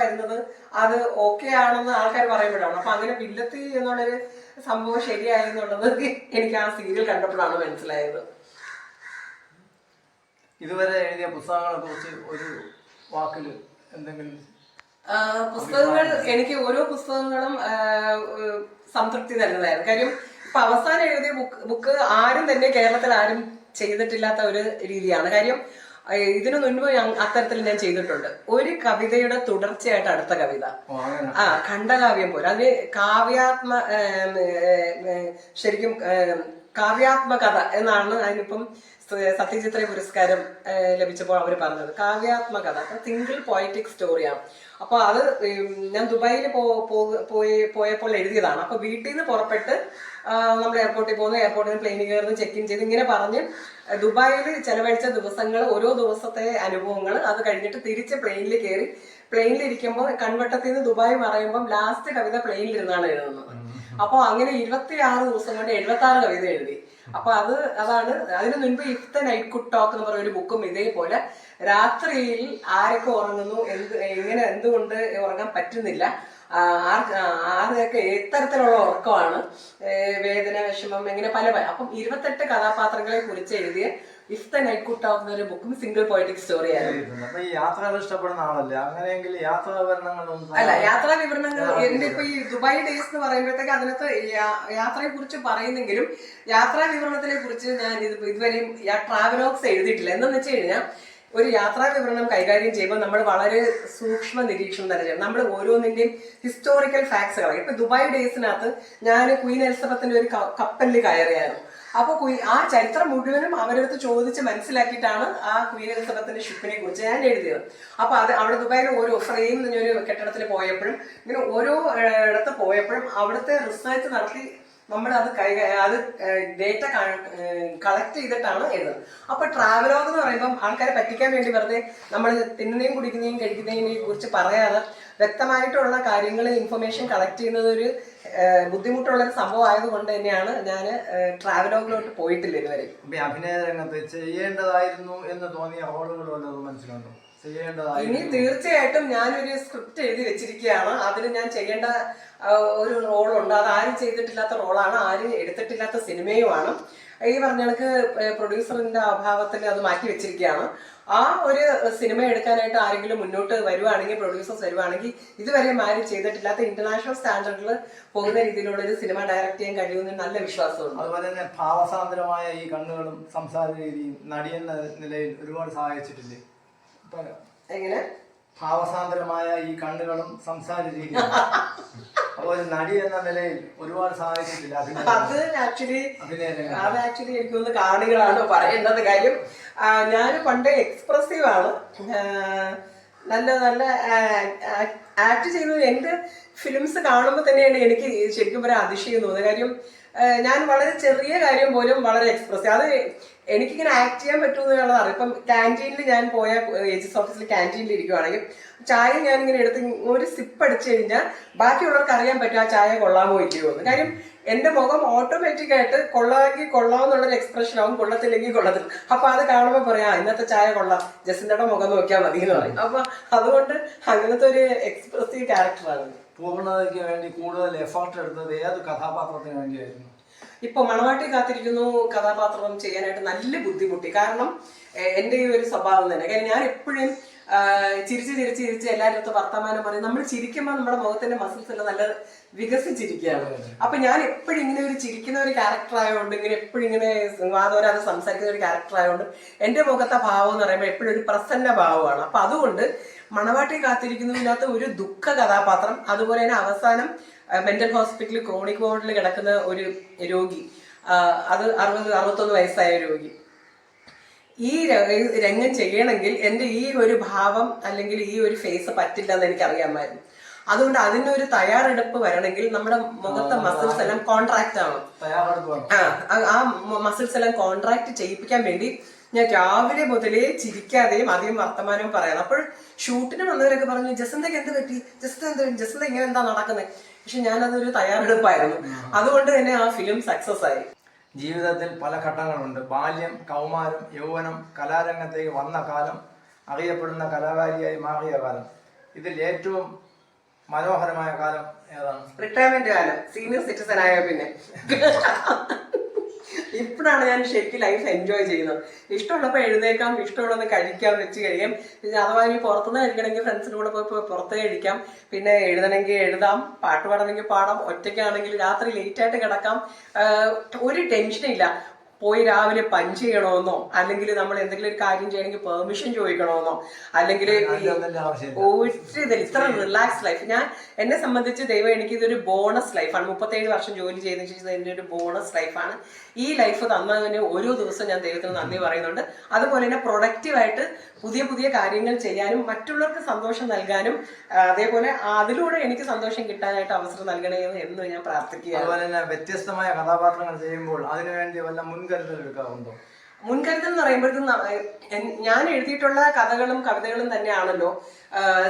[SPEAKER 2] വരുന്നത് അത് ഓക്കെ ആണെന്ന് ആൾക്കാർ പറയുമ്പോഴാണ്. അപ്പൊ അങ്ങനെ വില്ലത്തി എന്നുള്ളൊരു സംഭവം ശരിയായെന്നുള്ളത് എനിക്ക് ആ സീരിയൽ കണ്ടപ്പോഴാണ് മനസ്സിലായത്.
[SPEAKER 1] ഇതുവരെ എഴുതിയ പുസ്തകങ്ങളെ കുറിച്ച് ഒരു വാക്കിൽ എന്തെങ്കിലും?
[SPEAKER 2] പുസ്തകങ്ങൾ എനിക്ക് ഓരോ പുസ്തകങ്ങളും സംതൃപ്തി തരുന്നതായിരുന്നു. കാര്യം ഇപ്പൊ അവസാനം എഴുതിയ ബുക്ക് ആരും തന്നെ കേരളത്തിൽ ആരും ചെയ്തിട്ടില്ലാത്ത ഒരു രീതിയാണ്. കാര്യം ഇതിനു മുൻപ് അത്തരത്തിൽ ഞാൻ ചെയ്തിട്ടുണ്ട്. ഒരു കവിതയുടെ തുടർച്ചയായിട്ട് അടുത്ത കവിത, ഖണ്ഡകാവ്യം പോലെ. അതിന് ശരിക്കും കാവ്യാത്മകഥ എന്നാണ് അതിനിപ്പം സത്യജിത്ര പുരസ്കാരം ലഭിച്ചപ്പോൾ അവർ പറഞ്ഞത്. കാവ്യാത്മകഥ, സിംഗിൾ പോയറ്റിക് സ്റ്റോറിയാണ്. അപ്പൊ അത് ഞാൻ ദുബായിൽ പോയപ്പോൾ എഴുതിയതാണ്. അപ്പൊ വീട്ടിൽ നിന്ന് പുറപ്പെട്ട് നമ്മൾ എയർപോർട്ടിൽ പോകുന്നു, എയർപോർട്ടിൽ നിന്ന് പ്ലെയിനിൽ കയറുന്നു, ചെക്ക് ഇൻ ചെയ്ത് ഇങ്ങനെ പറഞ്ഞ് ദുബായിൽ ചെലവഴിച്ച ദിവസങ്ങൾ, ഓരോ ദിവസത്തെ അനുഭവങ്ങൾ, അത് കഴിഞ്ഞിട്ട് തിരിച്ച് പ്ലെയിനിൽ കയറി പ്ലെയിനിലിരിക്കുമ്പോൾ കൺവട്ടത്തിൽ നിന്ന് ദുബായ് മറയുമ്പോൾ ലാസ്റ്റ് കവിത പ്ലെയിനിലിരുന്നാണ് എഴുതുന്നത്. അപ്പൊ അങ്ങനെ 26 ദിവസം കൊണ്ട് 76 കവിത എഴുതി. അപ്പൊ അതാണ് അതിന് മുൻപ് if the night could talk എന്ന് പറയുന്ന ഒരു ബുക്കും ഇതേപോലെ രാത്രിയിൽ ആരൊക്കെ ഉറങ്ങുന്നു, എന്തുകൊണ്ട് ഉറങ്ങാൻ പറ്റുന്നില്ല, ആർക്കൊക്കെ എത്തരത്തിലുള്ള ഉറക്കമാണ്, വേദന, വിഷമം, എങ്ങനെ പല അപ്പം 28 കഥാപാത്രങ്ങളെ കുറിച്ച് എഴുതിയ if the night could talk എന്നൊരു ബുക്കും സിംഗിൾ പോയറ്റിക് സ്റ്റോറി ആയിരുന്നു.
[SPEAKER 1] യാത്രകൾ ഇഷ്ടപ്പെടുന്ന ആളല്ലേ? അങ്ങനെയെങ്കിൽ യാത്രാ വിവരണങ്ങളൊന്നും
[SPEAKER 2] അല്ല, യാത്രാ വിവരണങ്ങൾ എന്റെ ഇപ്പൊ ഈ ദുബായ് ഡേയ്സ് എന്ന് പറയുമ്പോഴത്തേക്ക് അതിനകത്ത് യാത്രയെ കുറിച്ച് പറയുന്നെങ്കിലും യാത്രാ വിവരണത്തിനെ കുറിച്ച് ഞാൻ ഇതുവരെയും ട്രാവലോഗ്സ് എഴുതിയിട്ടില്ല. എന്താന്ന് വെച്ച് കഴിഞ്ഞാൽ ഒരു യാത്രാ വിവരണം കൈകാര്യം ചെയ്യുമ്പോൾ നമ്മൾ വളരെ സൂക്ഷ്മ നിരീക്ഷണം തന്നെ ചെയ്യണം. നമ്മൾ ഓരോന്നിന്റെയും ഹിസ്റ്റോറിക്കൽ ഫാക്ട്സുകൾ, ഇപ്പൊ ദുബായ് ഡേയ്സിനകത്ത് ഞാൻ ക്വീൻ എലിസബത്തിന്റെ ഒരു കപ്പലിൽ കയറിയായിരുന്നു. അപ്പൊ ആ ചരിത്രം മുഴുവനും അവരടുത്ത് ചോദിച്ച് മനസ്സിലാക്കിയിട്ടാണ് ആ ക്വീൻ എലിസബത്തിന്റെ ഷിപ്പിനെ കുറിച്ച് ഞാൻ എഴുതിയത്. അപ്പൊ അവിടെ ദുബായിൽ ഓരോ ഫ്രെയിം എന്നൊരു കെട്ടിടത്തിൽ പോയപ്പോഴും ഇങ്ങനെ ഓരോ ഇടത്ത് പോയപ്പോഴും അവിടുത്തെ റിസർച്ച് നടത്തി നമ്മൾ അത് ഡേറ്റ കളക്ട് ചെയ്തിട്ടാണ് എഴുതുന്നത്. അപ്പൊ ട്രാവലോഗ് എന്ന് പറയുമ്പോൾ ആൾക്കാരെ പറ്റിക്കാൻ വേണ്ടി വെറുതെ നമ്മൾ തിന്നുന്നതും കുടിക്കുന്നതും കഴിക്കുന്നതിനെ കുറിച്ച് പറയാതെ വ്യക്തമായിട്ടുള്ള കാര്യങ്ങൾ ഇൻഫർമേഷൻ കളക്ട് ചെയ്യുന്നത് ഒരു ബുദ്ധിമുട്ടുള്ളൊരു സംഭവം ആയതുകൊണ്ട് തന്നെയാണ് ഞാൻ ട്രാവലോഗിലോട്ട് പോയിട്ടില്ല ഇതുവരെ.
[SPEAKER 1] അഭിനയ രംഗത്ത് ചെയ്യേണ്ടതായിരുന്നു എന്ന് തോന്നിയ റോളുകൾ വല്ലതും മനസ്സിലുണ്ടോ?
[SPEAKER 2] ഇനി തീർച്ചയായിട്ടും ഞാനൊരു സ്ക്രിപ്റ്റ് എഴുതി വെച്ചിരിക്കുകയാണ്. അതിൽ ഞാൻ ചെയ്യേണ്ട ഒരു റോളുണ്ട്. അത് ആരും ചെയ്തിട്ടില്ലാത്ത റോളാണ്, ആരും എടുത്തിട്ടില്ലാത്ത സിനിമയുമാണ്. ഈ പറഞ്ഞ കണക്ക് പ്രൊഡ്യൂസറിന്റെ അഭാവത്തിൽ അത് മാറ്റി വെച്ചിരിക്കുകയാണ്. ആ ഒരു സിനിമ എടുക്കാനായിട്ട് ആരെങ്കിലും മുന്നോട്ട് വരുവാണെങ്കിൽ, പ്രൊഡ്യൂസേഴ്സ് വരുവാണെങ്കിൽ, ഇതുവരെ ആരും ചെയ്തിട്ടില്ലാത്ത ഇന്റർനാഷണൽ സ്റ്റാൻഡേർഡിൽ പോകുന്ന രീതിയിലുള്ള ഒരു സിനിമ ഡയറക്ട് ചെയ്യാൻ കഴിയുമെന്ന് നല്ല വിശ്വാസമുണ്ട്.
[SPEAKER 1] അതുപോലെ തന്നെ ഭാവസാന്ദ്രമായ ഈ കണ്ണുകളും സംസാര രീതിയും നടിയെന്ന നിലയിൽ ഒരുപാട് സഹായിച്ചിട്ടില്ലേ?
[SPEAKER 2] എങ്ങനെ?
[SPEAKER 1] ഭാവസാന്ദ്രമായ ഈ കണ്ണുകളും സംസാര രീതിയും അപ്പോൾ നടി എന്ന നിലയിൽ ഒരുപാട് സഹായിച്ചിട്ടില്ല.
[SPEAKER 2] അത് ആക്ച്വലി എനിക്കൊന്ന് കാണികളാണ് പറയേണ്ടത്. കാര്യം ഞാൻ പണ്ട് എക്സ്പ്രസീവ് ആണ്, നല്ല നല്ല ആക്ട് ചെയ്യുന്നത്. എന്റെ ഫിലിംസ് കാണുമ്പോൾ തന്നെയാണ് എനിക്ക് ശരിക്കും പറയാൻ അതിശയം തോന്നുന്നത്. കാര്യം ഞാൻ വളരെ ചെറിയ കാര്യം പോലും വളരെ എക്സ്പ്രസീവ്. അത് എനിക്കിങ്ങനെ ആക്ട് ചെയ്യാൻ പറ്റുമെന്നുള്ളതാണ്. ഇപ്പം ക്യാൻറ്റീനിൽ ഞാൻ പോയ ഏജസ് ഓഫീസിൽ ക്യാൻറ്റീനിൽ ഇരിക്കുവാണെങ്കിൽ ചായ ഞാനിങ്ങനെ എടുത്ത് ഒരു സിപ്പ് അടിച്ചു കഴിഞ്ഞാൽ ബാക്കിയുള്ളവർക്ക് അറിയാൻ പറ്റും ആ ചായ കൊള്ളാമോ ഇല്ലയോ എന്ന്. കാര്യം എന്റെ മുഖം ഓട്ടോമാറ്റിക് ആയിട്ട് കൊള്ളാമെങ്കിൽ കൊള്ളാമെന്നുള്ളൊരു എക്സ്പ്രഷൻ ആവും, കൊള്ളത്തില്ലെങ്കിൽ കൊള്ളത്തില്ല. അപ്പൊ അത് കാണുമ്പോൾ പറയാം ഇന്നത്തെ ചായ കൊള്ളാം, ജസിന്റെ മുഖം നോക്കിയാൽ മതി എന്ന് പറയും. അപ്പൊ അതുകൊണ്ട് അങ്ങനത്തെ ഒരു എക്സ്പ്രസീവ് ക്യാരക്ടറാണ്.
[SPEAKER 1] പൂർണ്ണതയ്ക്ക് വേണ്ടി കൂടുതൽ എഫേർട്ട് എടുത്തത് ഏത് കഥാപാത്രത്തിന് വേണ്ടിയായിരുന്നു?
[SPEAKER 2] ഇപ്പൊ മണവാട്ടി കാത്തിരിക്കുന്നു കഥാപാത്രം ചെയ്യാനായിട്ട് നല്ല ബുദ്ധിമുട്ടി. കാരണം എന്റെ ഈ ഒരു സ്വഭാവം തന്നെ. കാര്യം ഞാൻ എപ്പോഴും ചിരിച്ച് എല്ലാവരും അടുത്ത് വർത്തമാനം പറയും. നമ്മൾ ചിരിക്കുമ്പോൾ നമ്മുടെ മുഖത്തിന്റെ മസിൽസ് എല്ലാം നല്ല വികസിച്ചിരിക്കുകയാണ്. അപ്പൊ ഞാൻ എപ്പോഴും ഇങ്ങനെ ഒരു ചിരിക്കുന്ന ഒരു ക്യാരക്ടർ ആയതുകൊണ്ട്, ഇങ്ങനെ എപ്പോഴും ഇങ്ങനെ വാദോരാതെ സംസാരിക്കുന്ന ഒരു ക്യാരക്ടർ ആയതുകൊണ്ട് എന്റെ മുഖത്തെ ഭാവം എന്ന് പറയുമ്പോൾ എപ്പോഴും ഒരു പ്രസന്ന ഭാവമാണ്. അപ്പൊ അതുകൊണ്ട് മണവാട്ടി കാത്തിരിക്കുന്നതിനകത്ത് ഒരു ദുഃഖ കഥാപാത്രം, അതുപോലെ തന്നെ അവസാനം മെന്റൽ ഹോസ്പിറ്റലിൽ ക്രോണിക് വാർഡിൽ കിടക്കുന്ന ഒരു രോഗി, അത് 60-61 വയസ്സായ രോഗി. ഈ രംഗം ചെയ്യണമെങ്കിൽ എന്റെ ഈ ഒരു ഭാവം അല്ലെങ്കിൽ ഈ ഒരു ഫേസ് പറ്റില്ല എന്ന് എനിക്ക് അറിയാമായിരുന്നു. അതുകൊണ്ട് അതിനൊരു തയ്യാറെടുപ്പ് വരണമെങ്കിൽ നമ്മുടെ മുഖത്തെ മസിൽസ് എല്ലാം കോൺട്രാക്ട് ആവണം. ആ മസിൽസ് എല്ലാം കോൺട്രാക്ട് ചെയ്യിപ്പിക്കാൻ വേണ്ടി ഞാൻ രാവിലെ മുതലേ ചിരിക്കാതെയും അധികം വർത്തമാനവും പറയാം. അപ്പോൾ ഷൂട്ടിന് വന്നവരൊക്കെ പറഞ്ഞു ജസന്തയ്ക്ക് എന്ത് പറ്റി, ജസന്ത ഇങ്ങനെ എന്താ നടക്കുന്നത്. പക്ഷെ ഞാനതൊരു തയ്യാറെടുപ്പായിരുന്നു. അതുകൊണ്ട് തന്നെ ആ ഫിലിം സക്സസ് ആയി.
[SPEAKER 1] ജീവിതത്തിൽ പല ഘട്ടങ്ങളുണ്ട്. ബാല്യം, കൗമാരം, യൗവനം, കലാരംഗത്തേക്ക് വന്ന കാലം, അറിയപ്പെടുന്ന കലാകാരിയായി മാറിയ കാലം. ഇതിൽ ഏറ്റവും മനോഹരമായ കാലം ഏതാണ്?
[SPEAKER 2] റിട്ടയർമെന്റ് കാലം, സീനിയർ സിറ്റിസൺ ആയ പിന്നെ. ഇപ്പോഴാണ് ഞാൻ ശരിക്കും ലൈഫ് എൻജോയ് ചെയ്യുന്നത്. ഇഷ്ടമുള്ളപ്പോൾ എഴുന്നേക്കാം, ഇഷ്ടമുള്ളത് കഴിക്കാം, വെച്ച് കഴിയാം. പിന്നെ അഥവാ ഇനി പുറത്തുനിന്ന് കഴിക്കണമെങ്കിൽ ഫ്രണ്ട്സിൻ്റെ കൂടെ പോയി പുറത്ത് കഴിക്കാം. പിന്നെ എഴുതണമെങ്കിൽ എഴുതാം, പാട്ട് പാടണമെങ്കിൽ പാടാം. ഒറ്റയ്ക്കാണെങ്കിൽ രാത്രി ലേറ്റായിട്ട് കിടക്കാം. ഒരു ടെൻഷനില്ല. പോയി രാവിലെ പഞ്ച് ചെയ്യണമെന്നോ, അല്ലെങ്കിൽ നമ്മൾ എന്തെങ്കിലും ഒരു കാര്യം ചെയ്യണമെങ്കിൽ പെർമിഷൻ ചോദിക്കണമെന്നോ, അല്ലെങ്കിൽ ഒരു ഇത്ര റിലാക്സ് ലൈഫ്. എന്നെ സംബന്ധിച്ച് ദൈവം എനിക്ക് ഇതൊരു ബോണസ് ലൈഫാണ്. 37 വർഷം ജോലി ചെയ്തതിനു ശേഷം എൻ്റെ ഒരു ബോണസ് ലൈഫാണ്. ഈ ലൈഫ് തന്നതിന് ഓരോ ദിവസം ഞാൻ ദൈവത്തിന് നന്ദി പറയുന്നുണ്ട്. അതുപോലെ തന്നെ പ്രൊഡക്റ്റീവായിട്ട് പുതിയ പുതിയ കാര്യങ്ങൾ ചെയ്യാനും മറ്റുള്ളവർക്ക് സന്തോഷം നൽകാനും, അതേപോലെ അതിലൂടെ എനിക്ക് സന്തോഷം കിട്ടാനായിട്ട് അവസരം നൽകണേ എന്ന് ഞാൻ പ്രാർത്ഥിക്കുക.
[SPEAKER 1] അതുപോലെ തന്നെ വ്യത്യസ്തമായ കഥാപാത്രങ്ങൾ ചെയ്യുമ്പോൾ അതിനുവേണ്ടി വല്ല മുൻകരുതൽ എടുക്കാറുണ്ടോ?
[SPEAKER 2] മുൻകരുതൽ എന്ന് പറയുമ്പോഴത്തേക്കും ഞാൻ എഴുതിയിട്ടുള്ള കഥകളും കവിതകളും തന്നെയാണല്ലോ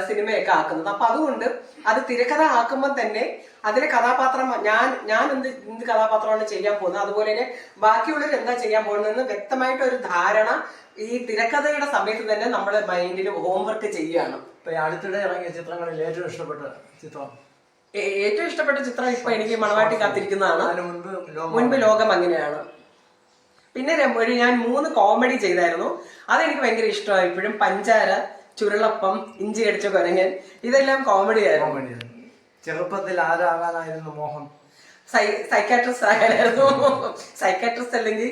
[SPEAKER 2] സിനിമയൊക്കെ ആക്കുന്നത്. അപ്പൊ അതുകൊണ്ട് അത് തിരക്കഥ ആക്കുമ്പോൾ തന്നെ അതിലെ കഥാപാത്രം ഞാൻ എന്ത് കഥാപാത്രമാണ് ചെയ്യാൻ പോകുന്നത്, അതുപോലെ തന്നെ ബാക്കിയുള്ളവർ എന്താ ചെയ്യാൻ പോകുന്നതെന്ന് വ്യക്തമായിട്ടൊരു ധാരണ ഈ തിരക്കഥയുടെ സമയത്ത് തന്നെ നമ്മുടെ മൈൻഡിൽ ഹോംവർക്ക് ചെയ്യുകയാണ്.
[SPEAKER 1] ഇപ്പൊ അടുത്തിടെ ഇറങ്ങിയ ചിത്രങ്ങളിൽ ഏറ്റവും ഇഷ്ടപ്പെട്ട ചിത്രം?
[SPEAKER 2] ഏറ്റവും ഇഷ്ടപ്പെട്ട ചിത്രം ഇപ്പൊ എനിക്ക് മണവാട്ടി കാത്തിരിക്കുന്നതാണ്. മുൻപ് ലോകം അങ്ങനെയാണ്. പിന്നെ ഞാൻ 3 കോമഡി ചെയ്തായിരുന്നു. അതെനിക്ക് ഭയങ്കര ഇഷ്ടമായി. ഇപ്പോഴും പഞ്ചാര, ചുരുളപ്പം, ഇഞ്ചി അടിച്ച കുരങ്ങൻ, ഇതെല്ലാം കോമഡി ആയിരുന്നു.
[SPEAKER 1] ചെറുപ്പത്തിൽ ആരാകാനായിരുന്നു മോഹം?
[SPEAKER 2] സൈക്കാട്രിസ്റ്റ് ആകാനായിരുന്നു. സൈക്കാട്രിസ്റ്റ് അല്ലെങ്കിൽ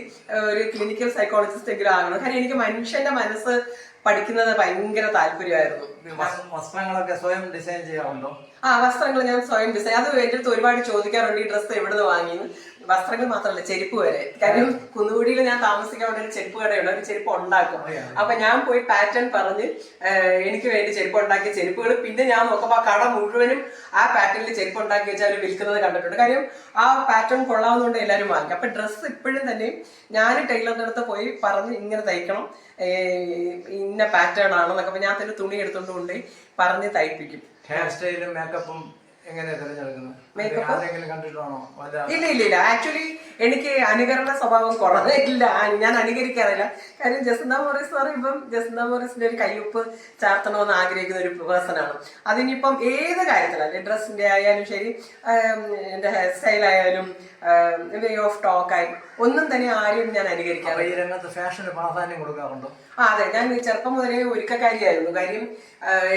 [SPEAKER 2] ഒരു ക്ലിനിക്കൽ സൈക്കോളജിസ്റ്റ് എങ്കിലും ആകണം. കാരണം എനിക്ക് മനുഷ്യന്റെ മനസ്സ് പഠിക്കുന്നത് ഭയങ്കര താല്പര്യമായിരുന്നു.
[SPEAKER 1] വസ്ത്രങ്ങളൊക്കെ സ്വയം ഡിസൈൻ ചെയ്യാറുണ്ടോ?
[SPEAKER 2] വസ്ത്രങ്ങൾ ഞാൻ സ്വയം ഡിസൈൻ. അത് എൻ്റെ അടുത്ത് ഒരുപാട് ചോദിക്കാറുണ്ട്, ഈ ഡ്രസ്സ് എവിടുന്ന് വാങ്ങി. വസ്ത്രങ്ങൾ മാത്രമല്ല, ചെരുപ്പ് വരെ. കാര്യം കുന്നുകുടിയിൽ ഞാൻ താമസിക്കാൻ വേണ്ടി ഒരു ചെരുപ്പ് കടയുണ്ട്, ഒരു ചെരുപ്പ് ഉണ്ടാക്കും. അപ്പൊ ഞാൻ പോയി പാറ്റേൺ പറഞ്ഞ് എനിക്ക് വേണ്ടി ചെരുപ്പ് ഉണ്ടാക്കിയ ചെരുപ്പുകൾ പിന്നെ ഞാൻ നോക്കുമ്പോൾ ആ കട മുഴുവനും ആ പാറ്റേണിൽ ചെരുപ്പ് ഉണ്ടാക്കി വെച്ചാൽ അവർ വിൽക്കുന്നത് കണ്ടിട്ടുണ്ട്. കാര്യം ആ പാറ്റേൺ കൊള്ളാവുന്നതുകൊണ്ട് എല്ലാവരും വാങ്ങി. അപ്പൊ ഡ്രസ്സ് ഇപ്പോഴും തന്നെ ഞാൻ ടൈലറിന്റെ അടുത്ത് പോയി പറഞ്ഞ് ഇങ്ങനെ തയ്ക്കണം, ഇന്ന പാറ്റേൺ ആണെന്നൊക്കെ ഞാൻ തന്നെ തുണി എടുത്തോണ്ട് കൊണ്ട് പറഞ്ഞ് തയ്പ്പിക്കും.
[SPEAKER 1] ഹെയർ സ്റ്റൈലും മേക്കപ്പും എങ്ങനെയാ തിരഞ്ഞെടുക്കുന്നത്?
[SPEAKER 2] ഇല്ല. ആക്ച്വലി എനിക്ക് അനുകരണ സ്വഭാവം കുറവില്ല. ഞാൻ അനുകരിക്കാറില്ല. കാര്യം ജസന്ത മോറിസ് എന്ന് പറയുമ്പം ജസന്ത മോറിസിന്റെ ഒരു കയ്യൊപ്പ് ചാർത്തണമെന്ന് ആഗ്രഹിക്കുന്ന ഒരു പേഴ്സണാണ്. അതിനിപ്പം ഏത് കാര്യത്തിലല്ലേ, ഡ്രസ്സിന്റെ ആയാലും ശരി, എന്റെ ഹെയർ സ്റ്റൈൽ ആയാലും വേ ഓഫ് ടോക്ക് ആയാലും ഒന്നും തന്നെ ആരും ഞാൻ അനുകരിക്കാറില്ല.
[SPEAKER 1] ഈ രംഗത്ത് ഫാഷന് പ്രാധാന്യം കൊടുക്കാറുണ്ടോ?
[SPEAKER 2] അതെ, ഞാൻ ചെറുപ്പം മുതലേ ഒരുക്കക്കാരിയായിരുന്നു. കാര്യം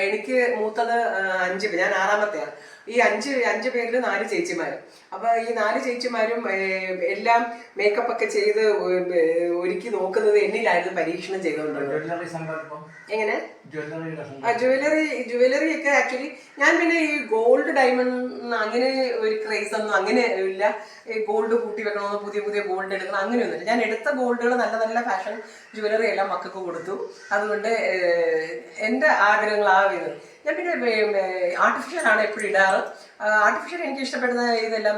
[SPEAKER 2] എനിക്ക് മൂത്തത് 5 പേര്, ഞാൻ 6ാമത്തെയാണ്. ഈ അഞ്ച് പേരിൽ 4 ചേച്ചിമാരും. അപ്പൊ ഈ 4 ചേച്ചിമാരും എല്ലാം മേക്കപ്പ് ഒക്കെ ചെയ്ത് ഒരുക്കി നോക്കുന്നത് എന്നിലായിരുന്നു പരീക്ഷണം ചെയ്തുകൊണ്ടുള്ളത്. എങ്ങനെ ജുവലറി ഒക്കെ ആക്ച്വലി ഞാൻ പിന്നെ ഈ ഗോൾഡ് ഡയമണ്ട് അങ്ങനെ ഒരു ക്രേസ് ഒന്നും അങ്ങനെ ഇല്ല. ഗോൾഡ് കൂട്ടി വെക്കണമെന്ന് പുതിയ പുതിയ ഗോൾഡ് എടുക്കണം അങ്ങനെയൊന്നുമില്ല. ഞാൻ എടുത്ത ഗോൾഡുകൾ നല്ല നല്ല ഫാഷൻ ജുവലറി എല്ലാം മക്കൾക്ക് കൊടുത്തു. അതുകൊണ്ട് എൻ്റെ ആഗ്രഹങ്ങൾ ഞാൻ പിന്നെ ആർട്ടിഫിഷ്യൽ ആണ് എപ്പോഴും ഇടാറ്. ആർട്ടിഫിഷ്യൽ എനിക്ക് ഇഷ്ടപ്പെടുന്ന ഇതെല്ലാം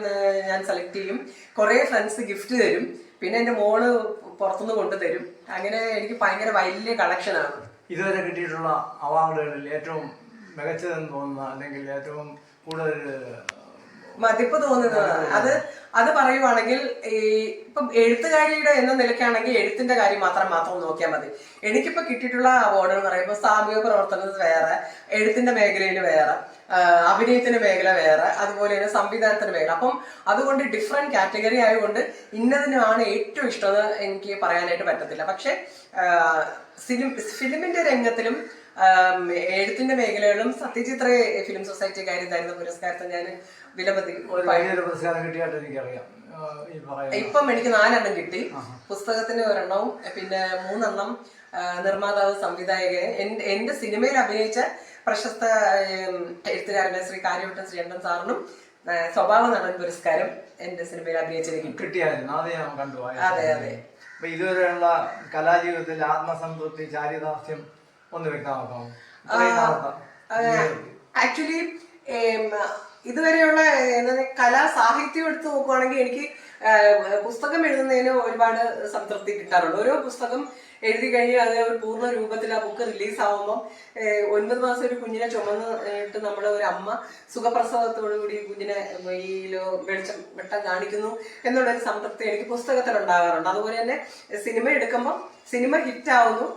[SPEAKER 2] ഞാൻ സെലക്ട് ചെയ്യും. കുറേ ഫ്രണ്ട്സ് ഗിഫ്റ്റ് തരും. പിന്നെ എൻ്റെ മോള് പുറത്തുനിന്ന് കൊണ്ടുതരും. അങ്ങനെ എനിക്ക് ഭയങ്കര വലിയ കളക്ഷനാണ്.
[SPEAKER 1] ഇതുവരെ കിട്ടിയിട്ടുള്ള അവാർഡുകളിൽ ഏറ്റവും മികച്ചതെന്ന് തോന്നുന്ന അല്ലെങ്കിൽ ഏറ്റവും കൂടുതൽ
[SPEAKER 2] മതിപ്പ് തോന്നുന്നത് അത് പറയുവാണെങ്കിൽ ഇപ്പം എഴുത്തുകാരിയുടെ എന്ന നിലയ്ക്കാണെങ്കിൽ എഴുത്തിന്റെ കാര്യം മാത്രം നോക്കിയാൽ മതി. എനിക്കിപ്പോ കിട്ടിയിട്ടുള്ള അവാർഡ് എന്ന് പറയുമ്പോൾ സാമൂഹിക പ്രവർത്തനത്തിന് വേറെ, എഴുത്തിന്റെ മേഖലയിൽ വേറെ, അഭിനയത്തിന്റെ മേഖല വേറെ, അതുപോലെ തന്നെ സംവിധാനത്തിന്റെ മേഖല. അപ്പം അതുകൊണ്ട് ഡിഫറെന്റ് കാറ്റഗറി ആയതുകൊണ്ട് ഇന്നതിനാണ് ഏറ്റവും ഇഷ്ടം എനിക്ക് പറയാനായിട്ട് പറ്റത്തില്ല. പക്ഷെ ഫിലിമിന്റെ രംഗത്തിലും എഴുത്തിന്റെ മേഖലകളും സത്യജിത് റേ ഫിലിം സൊസൈറ്റിക്കാരി തരുന്ന പുരസ്കാരത്തിൽ ഞാൻ വിലമതി. ഇപ്പം എനിക്ക് 4 എണ്ണം കിട്ടി. പുസ്തകത്തിന് 1 എണ്ണവും പിന്നെ 3 എണ്ണം നിർമ്മാതാവ് സംവിധായകൻ. എന്റെ സിനിമയിൽ അഭിനയിച്ച പ്രശസ്ത എഴുത്തുകാരൻ ശ്രീ കാര്യവട്ടം ശ്രീകണ്ഠൻ സാറിനും സ്വഭാവ നടൻ പുരസ്കാരം എന്റെ സിനിമയിൽ അഭിനയിച്ചതിന്
[SPEAKER 1] കിട്ടിയായിരുന്നു. അത് ഞാൻ കണ്ടു.
[SPEAKER 2] അതെ.
[SPEAKER 1] അപ്പൊ ഇതുവരെയുള്ള കലാജീവിതത്തിൽ ആത്മസംതൃപ്തി, ചാരിതാർത്ഥ്യം ഒന്ന് വ്യക്തമാക്കാമോ?
[SPEAKER 2] ആക്ച്വലി ഇതുവരെയുള്ള കലാ സാഹിത്യം എടുത്ത് നോക്കുവാണെങ്കിൽ എനിക്ക് പുസ്തകം എഴുതുന്നതിന് ഒരുപാട് സംതൃപ്തി കിട്ടാറുണ്ട്. ഓരോ പുസ്തകം എഴുതി കഴിഞ്ഞ് അത് ഒരു പൂർണ്ണ രൂപത്തിൽ ആ ബുക്ക് റിലീസ് ആവുമ്പം 9 മാസം ഒരു കുഞ്ഞിനെ ചുമന്നിട്ട് നമ്മുടെ ഒരു അമ്മ സുഖപ്രസവത്തോടുകൂടി കുഞ്ഞിനെ ഈ വെട്ടം കാണിക്കുന്നു എന്നുള്ളൊരു സംതൃപ്തി എനിക്ക് പുസ്തകത്തിൽ ഉണ്ടാകാറുണ്ട്. അതുപോലെ തന്നെ സിനിമ എടുക്കുമ്പോൾ സിനിമ ഹിറ്റാവുന്നു,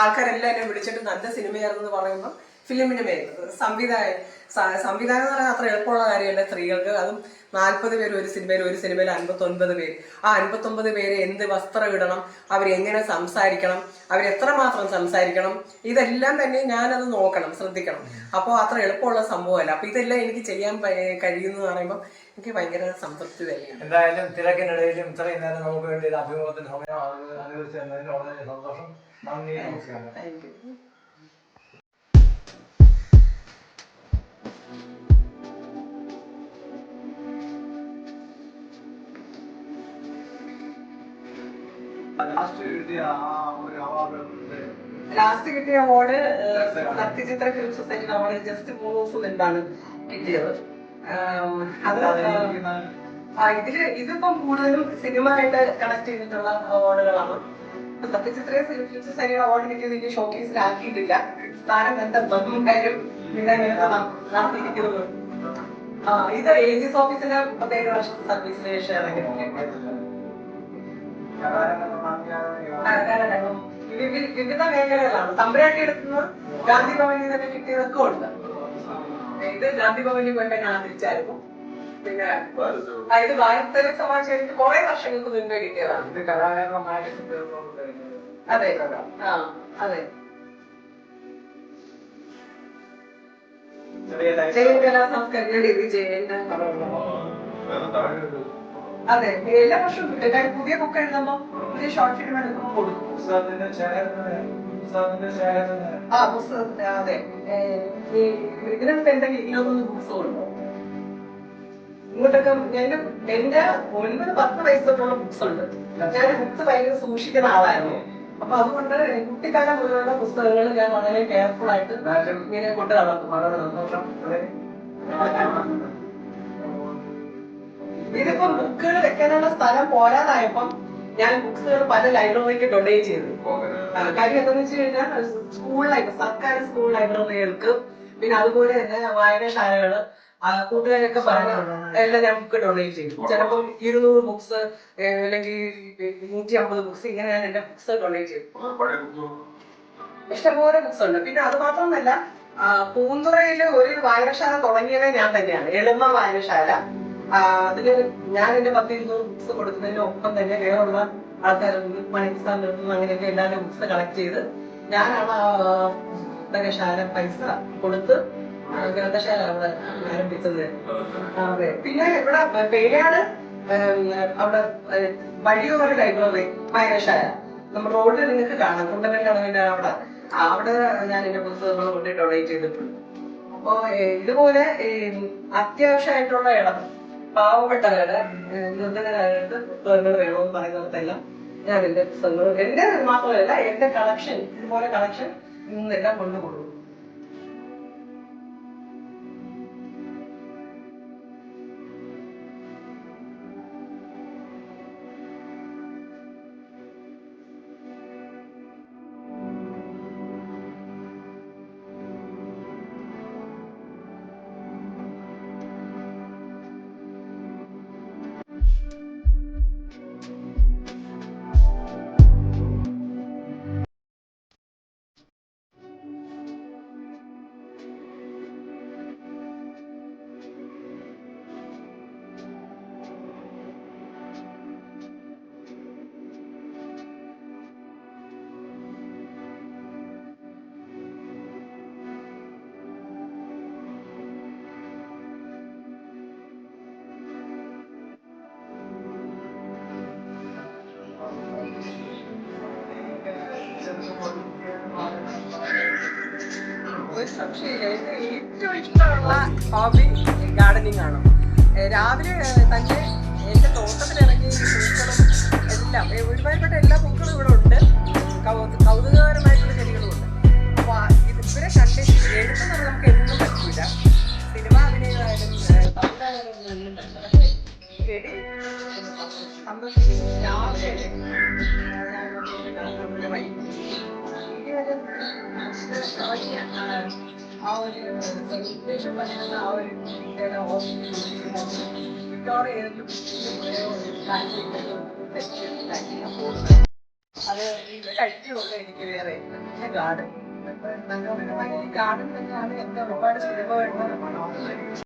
[SPEAKER 2] ആൾക്കാരെല്ലാം എന്നെ വിളിച്ചിട്ട് നല്ല സിനിമയായിരുന്നു എന്ന് പറയുമ്പോൾ ഫിലിമിന് മേൽ സംവിധാനം എന്ന് പറയാൻ അത്ര എളുപ്പമുള്ള കാര്യമല്ല സ്ത്രീകൾക്ക്. അതും 40 പേര് ഒരു സിനിമയിൽ 59 പേര്. ആ 59 പേര് എന്ത് വസ്ത്രം ഇടണം, അവരെങ്ങനെ സംസാരിക്കണം, അവരെത്രമാത്രം സംസാരിക്കണം, ഇതെല്ലാം തന്നെ ഞാനത് നോക്കണം, ശ്രദ്ധിക്കണം. അപ്പോൾ അത്ര എളുപ്പമുള്ള സംഭവമല്ല. അപ്പൊ ഇതെല്ലാം എനിക്ക് ചെയ്യാൻ കഴിയുന്നു എന്ന് പറയുമ്പോൾ എനിക്ക് ഭയങ്കര സംതൃപ്തി തന്നെയാണ്.
[SPEAKER 1] എന്തായാലും തിരക്കിനിടയിലും ഇത്രയും നേരം നമുക്ക് വേണ്ടി അഭിമുഖത്തിന് സമയം അനുവദിച്ചതിന് വളരെ സന്തോഷം. നന്ദി, നമസ്കാരം.
[SPEAKER 2] Thank you. ലാസ്റ്റ് കിട്ടിയ award Sathyachithra film society award just 3 ദിവസം മുൻപാണ് കിട്ടിയത്. അത് ഇതിപ്പം കൂടുതലും സിനിമയായിട്ട് കണക്ട് ചെയ്തിട്ടുള്ള അവാർഡുകളാണ്. സത്യചിത്ര ഫിലിം സൊസൈറ്റിയുടെ അവാർഡ് കിട്ടിയത് ഇനി ഷോക്കേസിലാക്കിയിട്ടില്ല. സ്ഥാനം എന്തായാലും നടത്തിയിരിക്കുന്നത്. ഇത് ഏജീസ് ഓഫീസിന്റെ പ്രത്യേക സർവീസിന് ശേഷം വിവിധ മേഖലകളാണ്. തമ്പുരാട്ടി എടുക്കുന്ന ഗാന്ധി ഭവനിൽ തന്നെ കിട്ടിയതൊക്കെ ഉണ്ട്. ഇത് ഗാന്ധി ഭവനിൽ പോയിട്ട് ഞാൻ ആദരിച്ചായിരുന്നു. പിന്നെ ഇത് ഭാരത സമാജ് എനിക്ക് കുറെ വർഷങ്ങൾക്ക് മുൻപേ കിട്ടിയതാണ്. അതെ അതെ. ജയകലാ സംസ്കരണ ഡിഗ്രി ജയന്റെ അതെ എല്ലാ വർഷവും കിട്ടും. കാര്യം പുതിയ ബുക്ക് എഴുതുമ്പോ പുതിയ ഷോർട്ട് ഫിലിം എടുക്കുമ്പോൾ കൊടുക്കും. ആ പുസ്തകത്തിന് അതെ. ഇതിനകത്ത് എന്തെങ്കിലും 21 ബുക്സും ഉണ്ടോ ഇങ്ങോട്ടൊക്കെ? എന്റെ 9-10 വയസ്സ് തൊട്ടുള്ള ബുക്സ് ഉണ്ട്. ഞാൻ ബുക്സ് ഭയങ്കര സൂക്ഷിക്കുന്ന ആളായിരുന്നു. അപ്പൊ അതുകൊണ്ട് കുട്ടിക്കാലം മുതലുള്ള പുസ്തകങ്ങൾ ഞാൻ വളരെ കെയർഫുൾ ആയിട്ട് ഇങ്ങനെ കൊണ്ട് നടക്കും. വളരെ സന്തോഷം. ഇതിപ്പം ബുക്കുകൾ വെക്കാനുള്ള സ്ഥലം പോരാതായപ്പം ഞാൻ ബുക്സുകൾ പല ലൈബ്രറിക്ക് ഡൊണേറ്റ് ചെയ്തു. കാര്യം എന്താണെന്ന് വെച്ച് കഴിഞ്ഞാൽ സർക്കാർ സ്കൂൾ ലൈബ്രറികൾക്ക് പിന്നെ അതുപോലെ തന്നെ വായനശാലകള് കൂട്ടുകാരൊക്കെ പറഞ്ഞു എല്ലാം ഞാൻ ബുക്ക് ഡൊണേറ്റ് ചെയ്തു. ചിലപ്പോൾ 200 ബുക്സ് അല്ലെങ്കിൽ 150 ബുക്സ് ഇങ്ങനെ ഞാൻ എന്റെ ബുക്സ് ഡൊണേറ്റ് ചെയ്തു. ഇഷ്ടംപോലെ ബുക്സ് ഉണ്ട്. പിന്നെ അത് മാത്രമല്ല പൂന്തുറയില് ഒരു വായനശാല തുടങ്ങിയതേ ഞാൻ തന്നെയാണ്. എളിമ വായനശാല. അതില് ഞാൻ എന്റെ 10-20 ബുക്സ് കൊടുക്കുന്നതിന് ഒപ്പം തന്നെ വേറുള്ള ആൾക്കാരുണ്ട്, മണിസ്ഥാനം അങ്ങനെയൊക്കെ എല്ലാവരും ബുക്സ് കളക്ട് ചെയ്ത് ഞാനാണ് ഗ്രന്ഥശാല പൈസ കൊടുത്ത് ഗ്രന്ഥശാല അവിടെ ആരംഭിച്ചത്. അതെ. പിന്നെ ഇവിടെ പേരാണ് അവിടെ വഴിയോര ലൈബ്രറി വായനശാല. നമ്മൾ റോഡിൽ നിങ്ങൾക്ക് കാണാം, കുണ്ടമേൽ അവിടെ ഞാൻ എന്റെ പുസ്തകങ്ങൾ കൊണ്ട് ഡൊണേറ്റ് ചെയ്തിട്ടുണ്ട്. അപ്പോ ഇതുപോലെ അത്യാവശ്യമായിട്ടുള്ള ഇടം പാവപ്പെട്ടവരുടെ നിർദ്ധനരായിട്ട് പുസ്തകങ്ങൾ വേണമെന്ന് പറയുന്നിടത്തെല്ലാം ഞാൻ എന്റെ പുസ്തകങ്ങൾ എന്റെ മാത്രമല്ല എന്റെ കളക്ഷൻ ഇതുപോലെ കളക്ഷൻ ഇന്നെല്ലാം കൊണ്ടുപോകും. ഏറ്റവും ഇഷ്ടമുള്ള ഹോബി ഗാർഡനിങ് ആണ്. രാവിലെ തന്നെ എന്റെ തോട്ടത്തിലിറങ്ങി പൂക്കളും എല്ലാം ഒരുമാതിരിപ്പെട്ട എല്ലാ പൂക്കളും ഇവിടെ ഉണ്ട്. കൗതുകകരമായിട്ടുള്ള ചെടികളും ഉണ്ട്. അപ്പൊ ഇവരെ കണ്ടിട്ട് എഴുതുന്നത് നമുക്ക് എന്നും പറ്റൂല. സിനിമ അഭിനയമായാലും ചെടി സന്തോഷിക്കും രാവിലെ ആ ഒരു സെലിബ്രേഷൻ പറയുന്നത് ആ ഒരു വിക്ടോറിയയിലും അത് കഴിച്ചുകൊണ്ട് എനിക്ക് വേറെ ഗാർഡൻ മനോഹരമായ ഗാർഡൻ തന്നെയാണ് എൻ്റെ ഒരുപാട് സിനിമകളിൽ